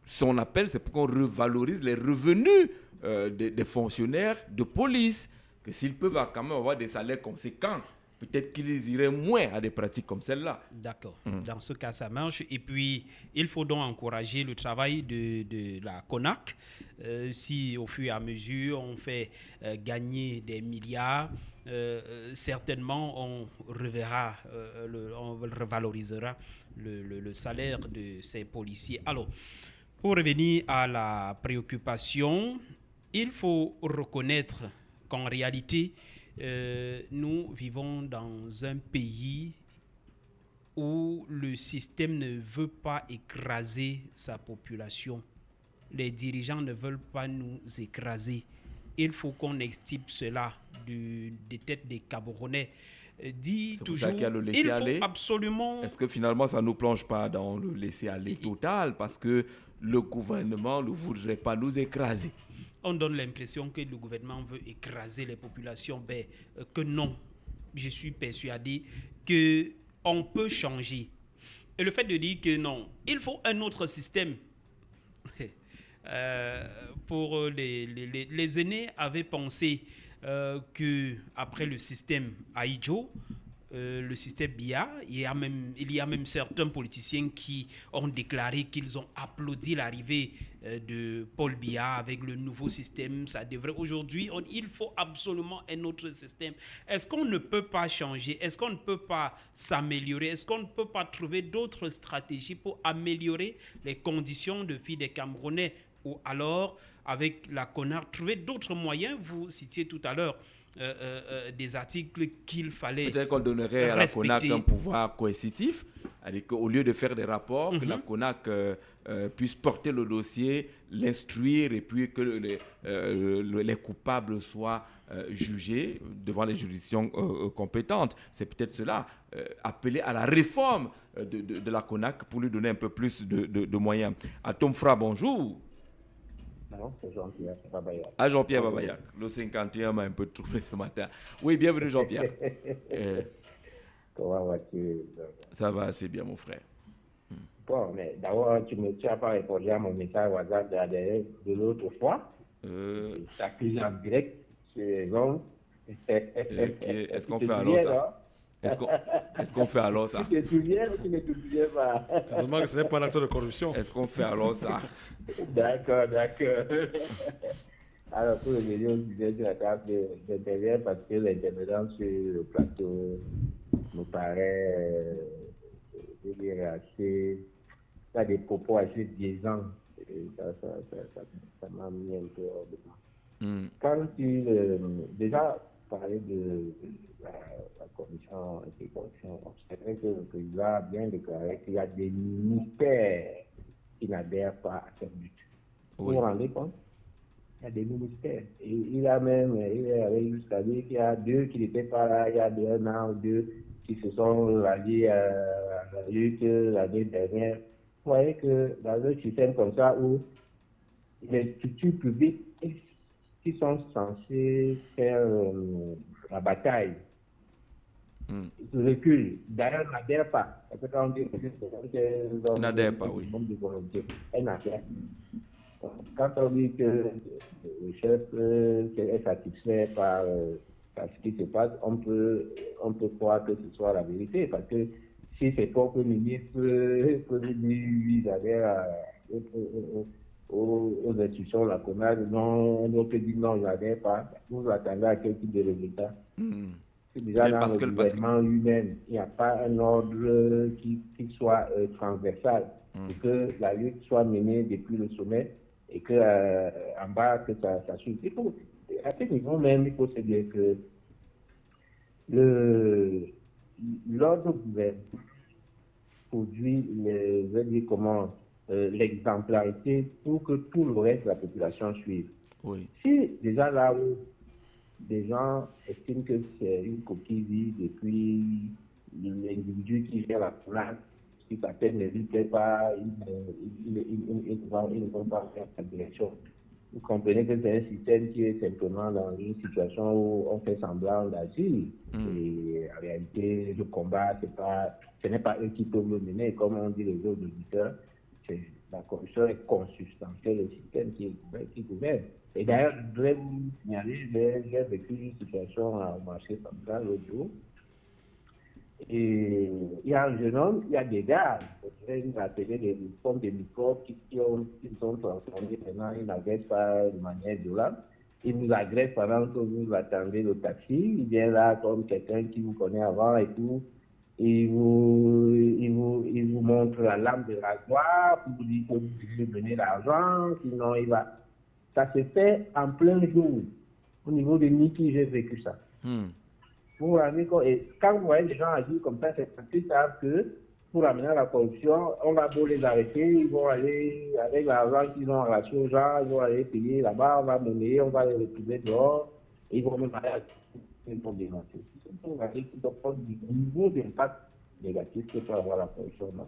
[SPEAKER 5] Son appel, c'est pour qu'on revalorise les revenus des fonctionnaires de police. Que s'ils peuvent quand même avoir des salaires conséquents, peut-être qu'ils iraient moins à des pratiques comme celle-là.
[SPEAKER 4] D'accord. Dans ce cas, ça marche. Et puis, il faut donc encourager le travail de la CONAC. Si, au fur et à mesure, on fait gagner des milliards, certainement, on reverra, on revalorisera le salaire de ces policiers. Alors, pour revenir à la préoccupation, il faut reconnaître qu'en réalité, nous vivons dans un pays où le système ne veut pas écraser sa population. Les dirigeants ne veulent pas nous écraser. Il faut qu'on extirpe cela des têtes des Camerounais. Dit toujours, il faut absolument...
[SPEAKER 5] Est-ce que finalement ça ne nous plonge pas dans le laisser-aller total parce que le gouvernement ne voudrait pas nous écraser?
[SPEAKER 4] On donne l'impression que le gouvernement veut écraser les populations, que non. Je suis persuadé qu'on peut changer. Et le fait de dire que non, il faut un autre système. Pour les aînés avaient pensé qu'après le système Aïdjo, le système BIA. Il y a même certains politiciens qui ont déclaré qu'ils ont applaudi l'arrivée de Paul Biya avec le nouveau système. Ça devrait aujourd'hui, il faut absolument un autre système. Est-ce qu'on ne peut pas changer? Est-ce qu'on ne peut pas s'améliorer? Est-ce qu'on ne peut pas trouver d'autres stratégies pour améliorer les conditions de vie des Camerounais? Ou alors, avec la CONAC, trouver d'autres moyens? Vous citiez tout à l'heure des articles qu'il fallait
[SPEAKER 5] peut-être qu'on donnerait à la CONAC un pouvoir coercitif, au lieu de faire des rapports, que la CONAC puisse porter le dossier, l'instruire et puis que les coupables soient jugés devant les juridictions compétentes. C'est peut-être cela, appeler à la réforme de la CONAC pour lui donner un peu plus de moyens. À Tom Fra, bonjour.
[SPEAKER 11] Non, c'est Jean-Pierre Babayac.
[SPEAKER 5] Ah, Jean-Pierre Babayac. Le 51 m'a un peu troublé ce matin. Oui, bienvenue Jean-Pierre.
[SPEAKER 11] Comment vas-tu?
[SPEAKER 5] Ça va assez bien, mon frère.
[SPEAKER 11] Bon, mais d'abord, tu n'as pas répondu à mon message WhatsApp de l'autre fois. Tu t'accuses en direct sur les ondes.
[SPEAKER 5] Est-ce qu'on fait alors ça? Est-ce qu'on fait alors ça?
[SPEAKER 11] Tu te souviens ou tu ne te souviens pas?
[SPEAKER 6] Heureusement que ce n'est pas un acte de corruption.
[SPEAKER 5] Est-ce qu'on fait alors ça?
[SPEAKER 11] D'accord. Alors, pour le milieu, je disais sur la table d'intervenir parce que l'intervenant sur le plateau me paraît assez. Ça a des propos assez biaisants. Ça m'a mis un peu hors de moi. Quand tu déjà parlais de la commission anticorruption, c'est vrai que le président a bien déclaré qu'il y a des ministères qui n'adhèrent pas à ce but. Vous vous rendez compte? Il y a des ministères. Et il est allé jusqu'à dire qu'il y a 2 qui n'étaient pas là il y a 1 an ou 2 qui se sont ralliés à la lutte l'année dernière. Vous voyez que dans un système comme ça où les structures publiques qui sont censées faire la bataille, ils reculent. D'ailleurs, elles n'adhèrent pas. Parce que quand on dit que
[SPEAKER 5] n'adhèrent pas, oui.
[SPEAKER 11] Elles n'adhèrent pas. Quand on dit que le chef est satisfait par ce qui se passe, on peut croire que ce soit la vérité. Parce que si ses propres ministres ils adhèrent aux institutions, la CONAC, non, on peut dire non, ils n'adhèrent pas. Vous attendez à quel type de résultat? C'est déjà dans le gouvernement lui-même, il n'y a pas un ordre qui soit transversal. Et que la lutte soit menée depuis le sommet et qu'en bas, que ça suive. À ce niveau même, il faut se dire que l'ordre gouvernement produit l'exemplarité pour que tout le reste de la population suive.
[SPEAKER 5] Oui.
[SPEAKER 11] Si déjà là où des gens estiment que c'est une coquille vide depuis l'individu qui gère la place, qui s'appelle ne lui plaît pas, ils ne vont pas faire sa direction. Vous comprenez que c'est un système qui est simplement dans une situation où on fait semblant d'agir. Et en réalité, le combat, ce n'est pas eux qui peuvent le mener. Comme on dit les autres auditeurs, la corruption est consubstantielle au système qui gouverne. Et d'ailleurs, je voudrais vous signaler, j'ai vécu une situation au marché central l'autre jour. Et il y a un jeune homme, il y a des gars, ils appelaient des formes de microbes qui sont transformés maintenant, ils n'agressent pas de manière violente. Ils nous agressent pendant que vous attendez le taxi. Il vient là comme quelqu'un qui vous connaît avant et tout. Il vous montre la lame de rasoir pour vous dire que vous devez donner l'argent, sinon il va. Ça se fait en plein jour. Au niveau de Niki, j'ai vécu ça. Vous vous rendez compte, et quand vous voyez les gens agir comme ça, c'est parce qu'ils savent que pour amener à la corruption, on va beau les arrêter, ils vont aller avec l'argent qu'ils ont arraché aux gens, ils vont aller payer là-bas, on va monnayer, on va les retrouver dehors, et ils vont même aller à ils vont dénoncer. On va dire qu'ils ont du niveau d'impact négatif que peut avoir la corruption dans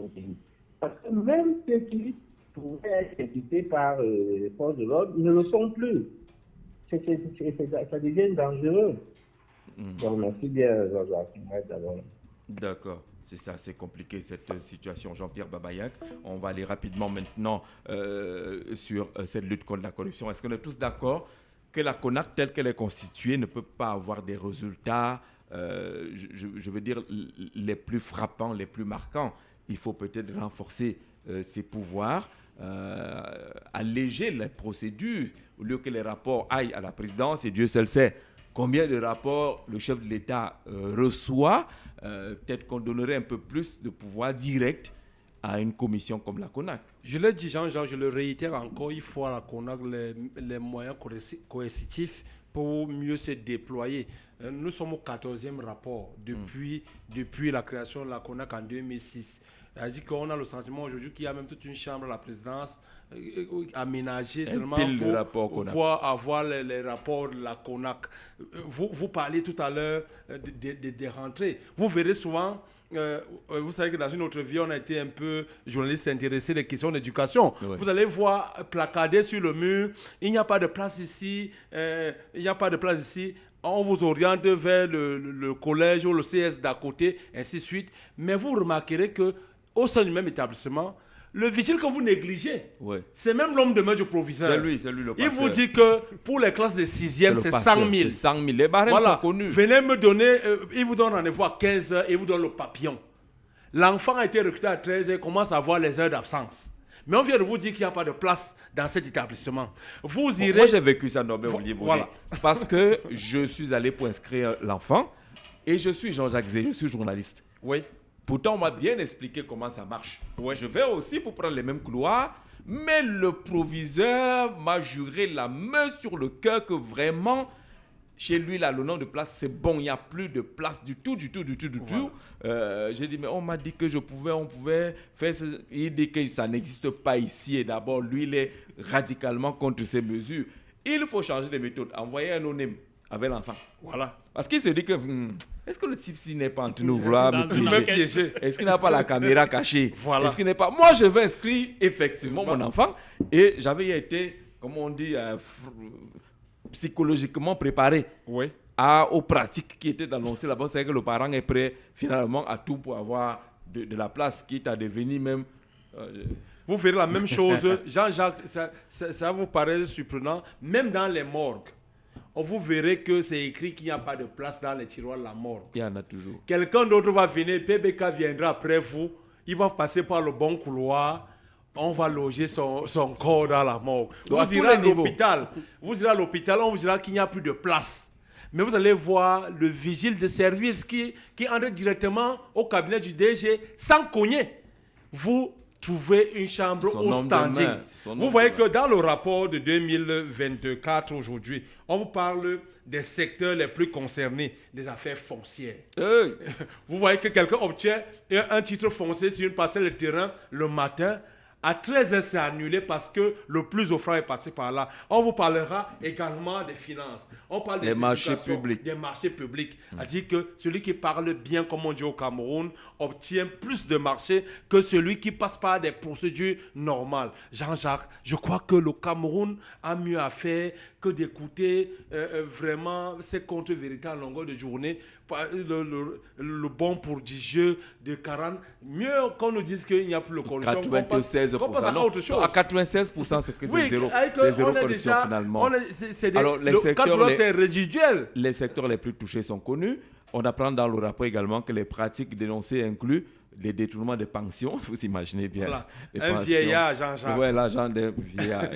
[SPEAKER 11] le pays. Parce que même ceux qui pouvaient être exécutés par les forces de l'ordre, ils ne le sont plus. Ça devient dangereux. Donc, merci bien, Jean-Jacques.
[SPEAKER 5] D'accord, c'est ça, c'est compliqué cette situation. Jean-Pierre Babayac, on va aller rapidement maintenant sur cette lutte contre la corruption. Est-ce qu'on est tous d'accord que la CONAC, telle qu'elle est constituée, ne peut pas avoir des résultats je veux dire, les plus frappants, les plus marquants. Il faut peut-être renforcer ses pouvoirs, alléger les procédures, au lieu que les rapports aillent à la présidence, et Dieu seul sait combien de rapports le chef de l'État reçoit. Peut-être qu'on donnerait un peu plus de pouvoir direct à une commission comme la CONAC.
[SPEAKER 6] Je l'ai dit, Jean-Jacques, je le réitère encore, il faut à la CONAC les moyens coercitifs pour mieux se déployer. Nous sommes au 14e rapport depuis la création de la CONAC en 2006. C'est-à-dire qu'on a le sentiment aujourd'hui qu'il y a même toute une chambre à la présidence aménagée seulement pour avoir les rapports de la CONAC. Vous parlez tout à l'heure des rentrées. Vous verrez souvent... vous savez que dans une autre vie, on a été un peu journaliste intéressé des questions d'éducation. Oui. Vous allez voir placardé sur le mur, il n'y a pas de place ici, il n'y a pas de place ici. On vous oriente vers le collège ou le CS d'à côté, ainsi de suite. Mais vous remarquerez qu'au sein du même établissement, le vigile que vous négligez, c'est même l'homme de main du proviseur.
[SPEAKER 5] C'est lui le passeur.
[SPEAKER 6] Il vous dit que pour les classes de 6e, c'est 100 000.
[SPEAKER 5] C'est 100 000. Les barèmes sont connus.
[SPEAKER 6] Venez me donner, il vous donne rendez-vous à 15 heures et il vous donne le papillon. L'enfant a été recruté à 13 heures et commence à avoir les heures d'absence. Mais on vient de vous dire qu'il n'y a pas de place dans cet établissement. Vous irez...
[SPEAKER 5] Moi, j'ai vécu ça, Norbert Olivier Bonnet. Parce que je suis allé pour inscrire l'enfant et je suis Jean-Jacques Zé, je suis journaliste.
[SPEAKER 6] Oui.
[SPEAKER 5] Pourtant, on m'a bien expliqué comment ça marche. Ouais. Je vais aussi pour prendre les mêmes couloirs, mais le proviseur m'a juré la main sur le cœur que vraiment, chez lui, là, le nom de place, c'est bon, il n'y a plus de place du tout. J'ai dit, mais on m'a dit que on pouvait faire ça. Il dit que ça n'existe pas ici. Et d'abord, lui, il est radicalement contre ces mesures. Il faut changer de méthode. Envoyer un anonyme avec l'enfant.
[SPEAKER 6] Voilà.
[SPEAKER 5] Parce qu'il se dit que, est-ce que le type-ci n'est pas en train de vouloir me piéger? Est-ce qu'il n'a pas la caméra cachée?
[SPEAKER 6] Voilà.
[SPEAKER 5] Est-ce qu'il n'est pas... Moi, je vais inscrire effectivement mon enfant. Et j'avais été, comme on dit, psychologiquement préparé aux pratiques qui étaient annoncées là-bas. C'est que le parent est prêt finalement à tout pour avoir de la place, quitte à devenir même...
[SPEAKER 6] Vous verrez la même chose. Jean-Jacques, ça vous paraît surprenant. Même dans les morgues, vous verrez que c'est écrit qu'il n'y a pas de place dans les tiroirs de la morgue.
[SPEAKER 5] Il y en a toujours.
[SPEAKER 6] Quelqu'un d'autre va venir, PBK viendra après vous, il va passer par le bon couloir, on va loger son corps dans la morgue. Vous irez à l'hôpital, on vous dira qu'il n'y a plus de place. Mais vous allez voir le vigile de service qui entre directement au cabinet du DG sans cogner. Vous trouvez une chambre au standing. Vous voyez que dans le rapport de 2024 aujourd'hui, on vous parle des secteurs les plus concernés, des affaires foncières. Vous voyez que quelqu'un obtient un titre foncier sur une parcelle de terrain le matin. À 13h, c'est annulé parce que le plus offrant est passé par là. On vous parlera également des finances. On parle des
[SPEAKER 5] marchés publics.
[SPEAKER 6] Des marchés publics. C'est-à-dire que celui qui parle bien, comme on dit au Cameroun, obtient plus de marchés que celui qui passe par des procédures normales. Jean-Jacques, je crois que le Cameroun a mieux à faire que d'écouter vraiment ces contre-vérités en longueur de journée. Le bon prodigieux de 40. Mieux qu'on nous dise qu'il n'y a plus de corruption.
[SPEAKER 5] 96%. À 96%, c'est que c'est zéro corruption finalement.
[SPEAKER 6] Alors, c'est résiduel.
[SPEAKER 5] Les secteurs les plus touchés sont connus. On apprend dans le rapport également que les pratiques dénoncées incluent les détournements de pensions. Vous imaginez bien.
[SPEAKER 6] Voilà. Un vieillard, Jean-Jacques.
[SPEAKER 5] Oui, l'argent d'un vieillard.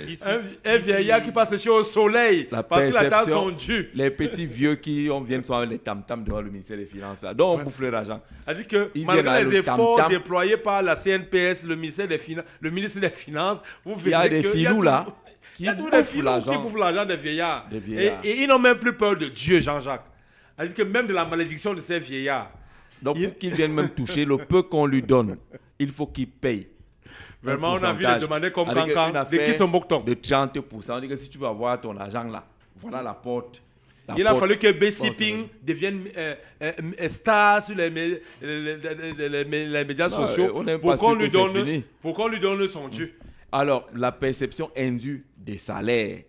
[SPEAKER 6] un vieillard qui passe chez au soleil. Parce que la date sont dues.
[SPEAKER 5] Les petits vieux qui viennent souvent avec les tam-tams devant le ministère des Finances. Là. Donc, on bouffe leur argent.
[SPEAKER 6] C'est-à-dire que malgré les efforts déployés par la CNPS, le ministère des Finances, vous verrez
[SPEAKER 5] il y a des filous là.
[SPEAKER 6] Il y a tous des filous qui bouffent l'argent des vieillards. Et ils n'ont même plus peur de Dieu, Jean-Jacques. C'est-à-dire que même de la malédiction de ces vieillards.
[SPEAKER 5] Donc, pour qu'il vienne même toucher le peu qu'on lui donne, il faut qu'il paye.
[SPEAKER 6] Vraiment, on a envie de demander comme Cancan, de qui sont Bocton.
[SPEAKER 5] De 30%. On dit que si tu veux avoir ton argent là, voilà la porte.
[SPEAKER 6] Il a fallu que B-Sipping devienne star sur les médias sociaux pour qu'on lui donne son dû.
[SPEAKER 5] Alors, la perception indue des salaires.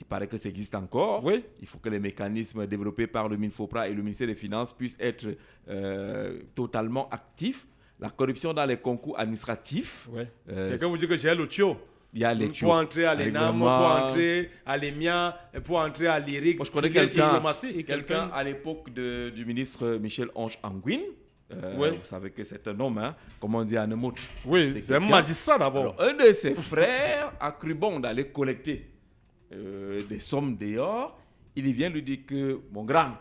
[SPEAKER 5] Il paraît que ça existe encore.
[SPEAKER 6] Oui.
[SPEAKER 5] Il faut que les mécanismes développés par le MINFOPRA et le ministère des Finances puissent être totalement actifs. La corruption dans les concours administratifs.
[SPEAKER 6] Quelqu'un vous dit que j'ai le tio.
[SPEAKER 5] Il y a les
[SPEAKER 6] pour entrer à l'ENAM, pour entrer à l'EMIA, pour entrer à l'IRIC.
[SPEAKER 5] Moi, je connais quelqu'un à l'époque du ministre Michel-Ange Anguin. Vous savez que c'est un homme, hein, comme on dit à Nemout.
[SPEAKER 6] Oui, c'est un magistrat d'abord.
[SPEAKER 5] Alors, un de ses frères a cru bon d'aller collecter des sommes dehors. Il vient lui dire que, mon grand,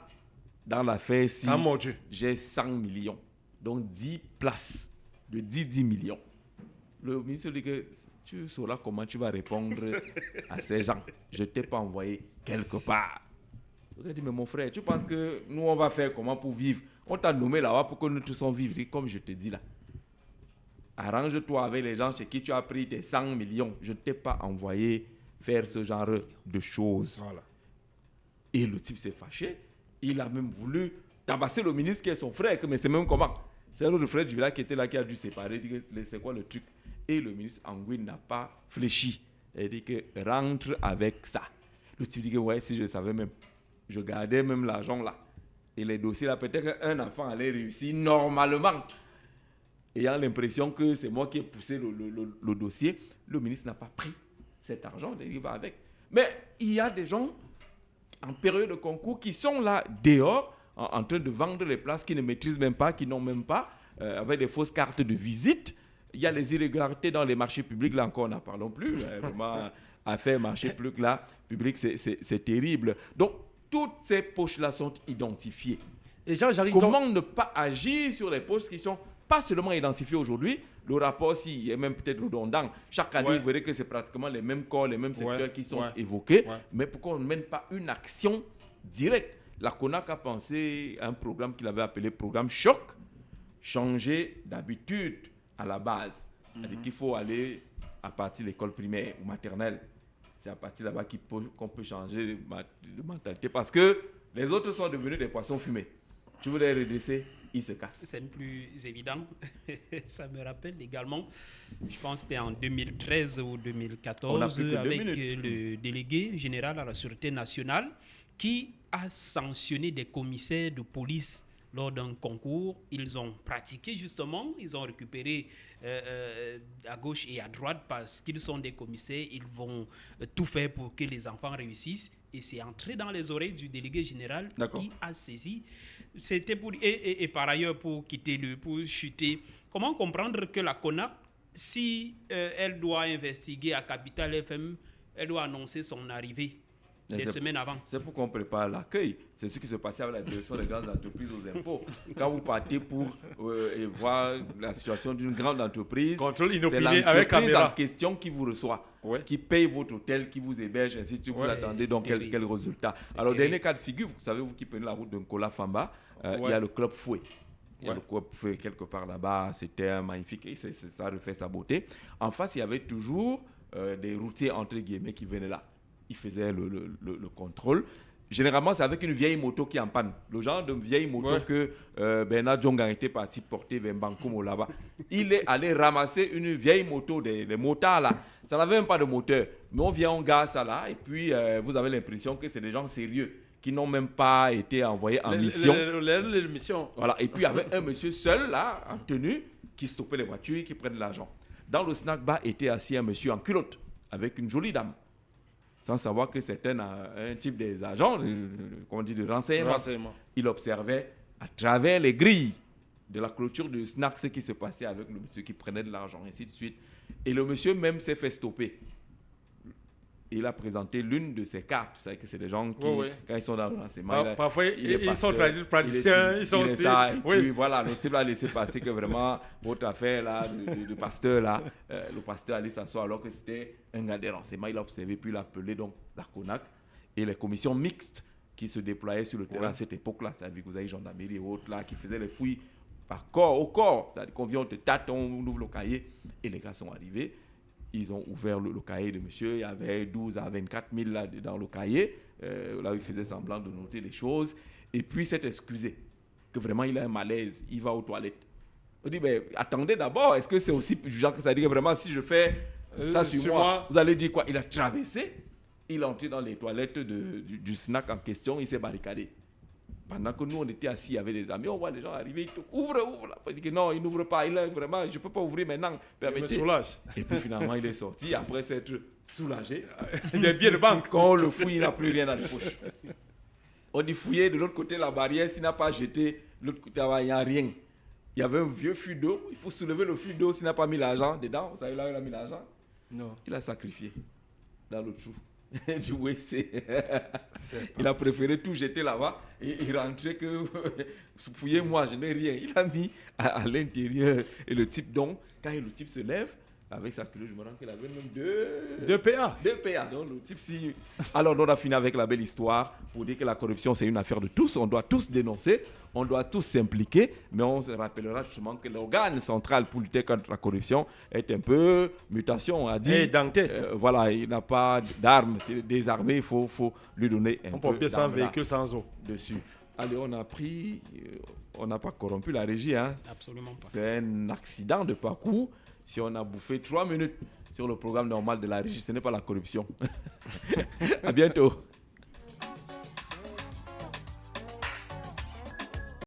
[SPEAKER 5] dans l'affaire-ci, j'ai 100 millions. Donc 10 places de 10 millions. Le ministre dit que tu sauras comment tu vas répondre à ces gens. Je ne t'ai pas envoyé quelque part. Il a dit, mais mon frère, tu penses que nous, on va faire comment pour vivre? On t'a nommé là-bas pour que nous tous on vivre. Comme je te dis là. Arrange-toi avec les gens chez qui tu as pris tes 100 millions. Je ne t'ai pas envoyé faire ce genre de choses. Voilà. Et le type s'est fâché. Il a même voulu tabasser le ministre qui est son frère. Mais c'est même comment? C'est un autre frère du village qui était là, qui a dû séparer. Il dit, c'est quoi le truc? Et le ministre Anguin n'a pas fléchi. Il dit que rentre avec ça. Le type dit que ouais, si je savais même, je gardais même l'argent là. Et les dossiers là, peut-être qu'un enfant allait réussir normalement. Ayant l'impression que c'est moi qui ai poussé le dossier, le ministre n'a pas pris cet argent, il va avec. Mais il y a des gens en période de concours qui sont là dehors, en train de vendre les places, qui ne maîtrisent même pas, qui n'ont même pas, avec des fausses cartes de visite. Il y a les irrégularités dans les marchés publics, là encore, n'en parlons plus. Vraiment, affaire marché public, c'est terrible. Donc, toutes ces poches-là sont identifiées. Et comment ne pas agir sur les poches qui sont pas seulement identifiées aujourd'hui? Le rapport, s'il est même peut-être redondant, chaque année, vous verrez que c'est pratiquement les mêmes corps, les mêmes secteurs qui sont évoqués. Mais pourquoi on ne mène pas une action directe? La CONAC a pensé à un programme qu'il avait appelé programme Choc, changer d'habitude à la base. C'est-à-dire qu'il faut aller à partir de l'école primaire ou maternelle. C'est à partir là-bas qu'on peut changer de mentalité. Parce que les autres sont devenus des poissons fumés. Tu veux les redresser, ils se cassent.
[SPEAKER 4] C'est plus évident. Ça me rappelle également, je pense que c'était en 2013 ou 2014, avec le délégué général à la Sûreté nationale qui a sanctionné des commissaires de police lors d'un concours. Ils ont pratiqué justement, ils ont récupéré à gauche et à droite parce qu'ils sont des commissaires, ils vont tout faire pour que les enfants réussissent. Et c'est entré dans les oreilles du délégué général qui a saisi. C'était pour, et par ailleurs, pour chuter, comment comprendre que la CONAC, si elle doit investiguer à Capital FM, elle doit annoncer son arrivée des semaines avant.
[SPEAKER 5] C'est pour qu'on prépare l'accueil. C'est ce qui se passait avec la direction des grandes entreprises aux impôts. Quand vous partez pour voir la situation d'une grande entreprise, c'est l'entreprise en question qui vous reçoit, qui paye votre hôtel, qui vous héberge, ainsi de suite. Vous attendez donc quel résultat. Alors, dernier cas de figure, vous savez, vous qui prenez la route de Nkola Famba, il y a le Club Fouet. Il y a le Club Fouet quelque part là-bas, c'était magnifique, et ça refait sa beauté. En face, il y avait toujours des routiers, entre guillemets, qui venaient là. Il faisait le contrôle. Généralement, c'est avec une vieille moto qui est en panne. Le genre de vieille moto que Bernard Djonga était parti porter vers Bankomo là-bas. Il est allé ramasser une vieille moto, les motards là. Ça n'avait même pas de moteur. Mais on vient, on gare ça là. Et puis, vous avez l'impression que c'est des gens sérieux qui n'ont même pas été envoyés en mission. Voilà. Et puis, il y avait un monsieur seul là, en tenue, qui stoppait les voitures, qui prenait l'argent. Dans le snack bar était assis un monsieur en culotte avec une jolie dame. Sans savoir que c'était un type des agents, comment on dit, de renseignement. Il observait à travers les grilles de la clôture du snack ce qui se passait avec le monsieur qui prenait de l'argent, ainsi de suite. Et le monsieur même s'est fait stopper. Il a présenté l'une de ses cartes. Vous savez que c'est des gens qui, quand ils sont dans le renseignement,
[SPEAKER 6] parfois ils sont praticiens, ils sont aussi...
[SPEAKER 5] Puis voilà, le type a laissé passer que vraiment, votre affaire là, de pasteur là, le pasteur allait s'asseoir alors que c'était un gars des renseignements. Il a observé, puis il a appelé donc la CONAC et les commissions mixtes qui se déployaient sur le terrain à cette époque-là. C'est-à-dire que vous avez gendarmerie et autres là qui faisaient les fouilles par corps au corps. C'est-à-dire qu'on vient, on te tâte, on ouvre le cahier et les gars sont arrivés. Ils ont ouvert le cahier de monsieur. Il y avait 12 à 24 000 là dans le cahier. Là où il faisait semblant de noter les choses. Et puis, il s'est excusé. Que vraiment, il a un malaise. Il va aux toilettes. On dit, mais attendez d'abord. Est-ce que c'est aussi jugeant que ça dit que vraiment, si je fais ça sur moi, vous allez dire quoi? Il a traversé. Il est entré dans les toilettes du snack en question. Il s'est barricadé. Pendant que nous, on était assis avec des amis, on voit les gens arriver, ouvre. Il dit que non, il n'ouvre pas. Vraiment, je ne peux pas ouvrir maintenant.
[SPEAKER 6] Permettez. Il me soulage.
[SPEAKER 5] Et puis finalement, il est sorti. Après s'être soulagé,
[SPEAKER 6] il a bien de banque.
[SPEAKER 5] Quand on le fouille, il n'a plus rien dans les poches. On dit fouiller de l'autre côté de la barrière, s'il n'a pas jeté, de l'autre côté, il n'y a rien. Il y avait un vieux fût d'eau. Il faut soulever le fût d'eau s'il n'a pas mis l'argent dedans. Vous savez là où il a mis l'argent? Non. Il a sacrifié dans le trou. Du oui, il a préféré tout jeter là-bas et il rentrait que fouillez-moi, je n'ai rien. Il a mis à l'intérieur et le type donc, quand le type se lève avec sa culotte, je me rends qu'il avait même deux PA. Donc le type si. Alors on a fini avec la belle histoire pour dire que la corruption c'est une affaire de tous. On doit tous dénoncer, on doit tous s'impliquer, mais on se rappellera justement que l'organe central pour lutter contre la corruption est un peu mutation, on a dit. Voilà, il n'a pas d'armes, c'est désarmé, il faut lui donner un peu
[SPEAKER 6] pompier sans véhicule, sans eau.
[SPEAKER 5] Dessus. Allez, on n'a pas corrompu la régie. Hein.
[SPEAKER 4] Absolument pas.
[SPEAKER 5] C'est un accident de parcours. Si on a bouffé 3 minutes sur le programme normal de la régie, ce n'est pas la corruption. À bientôt.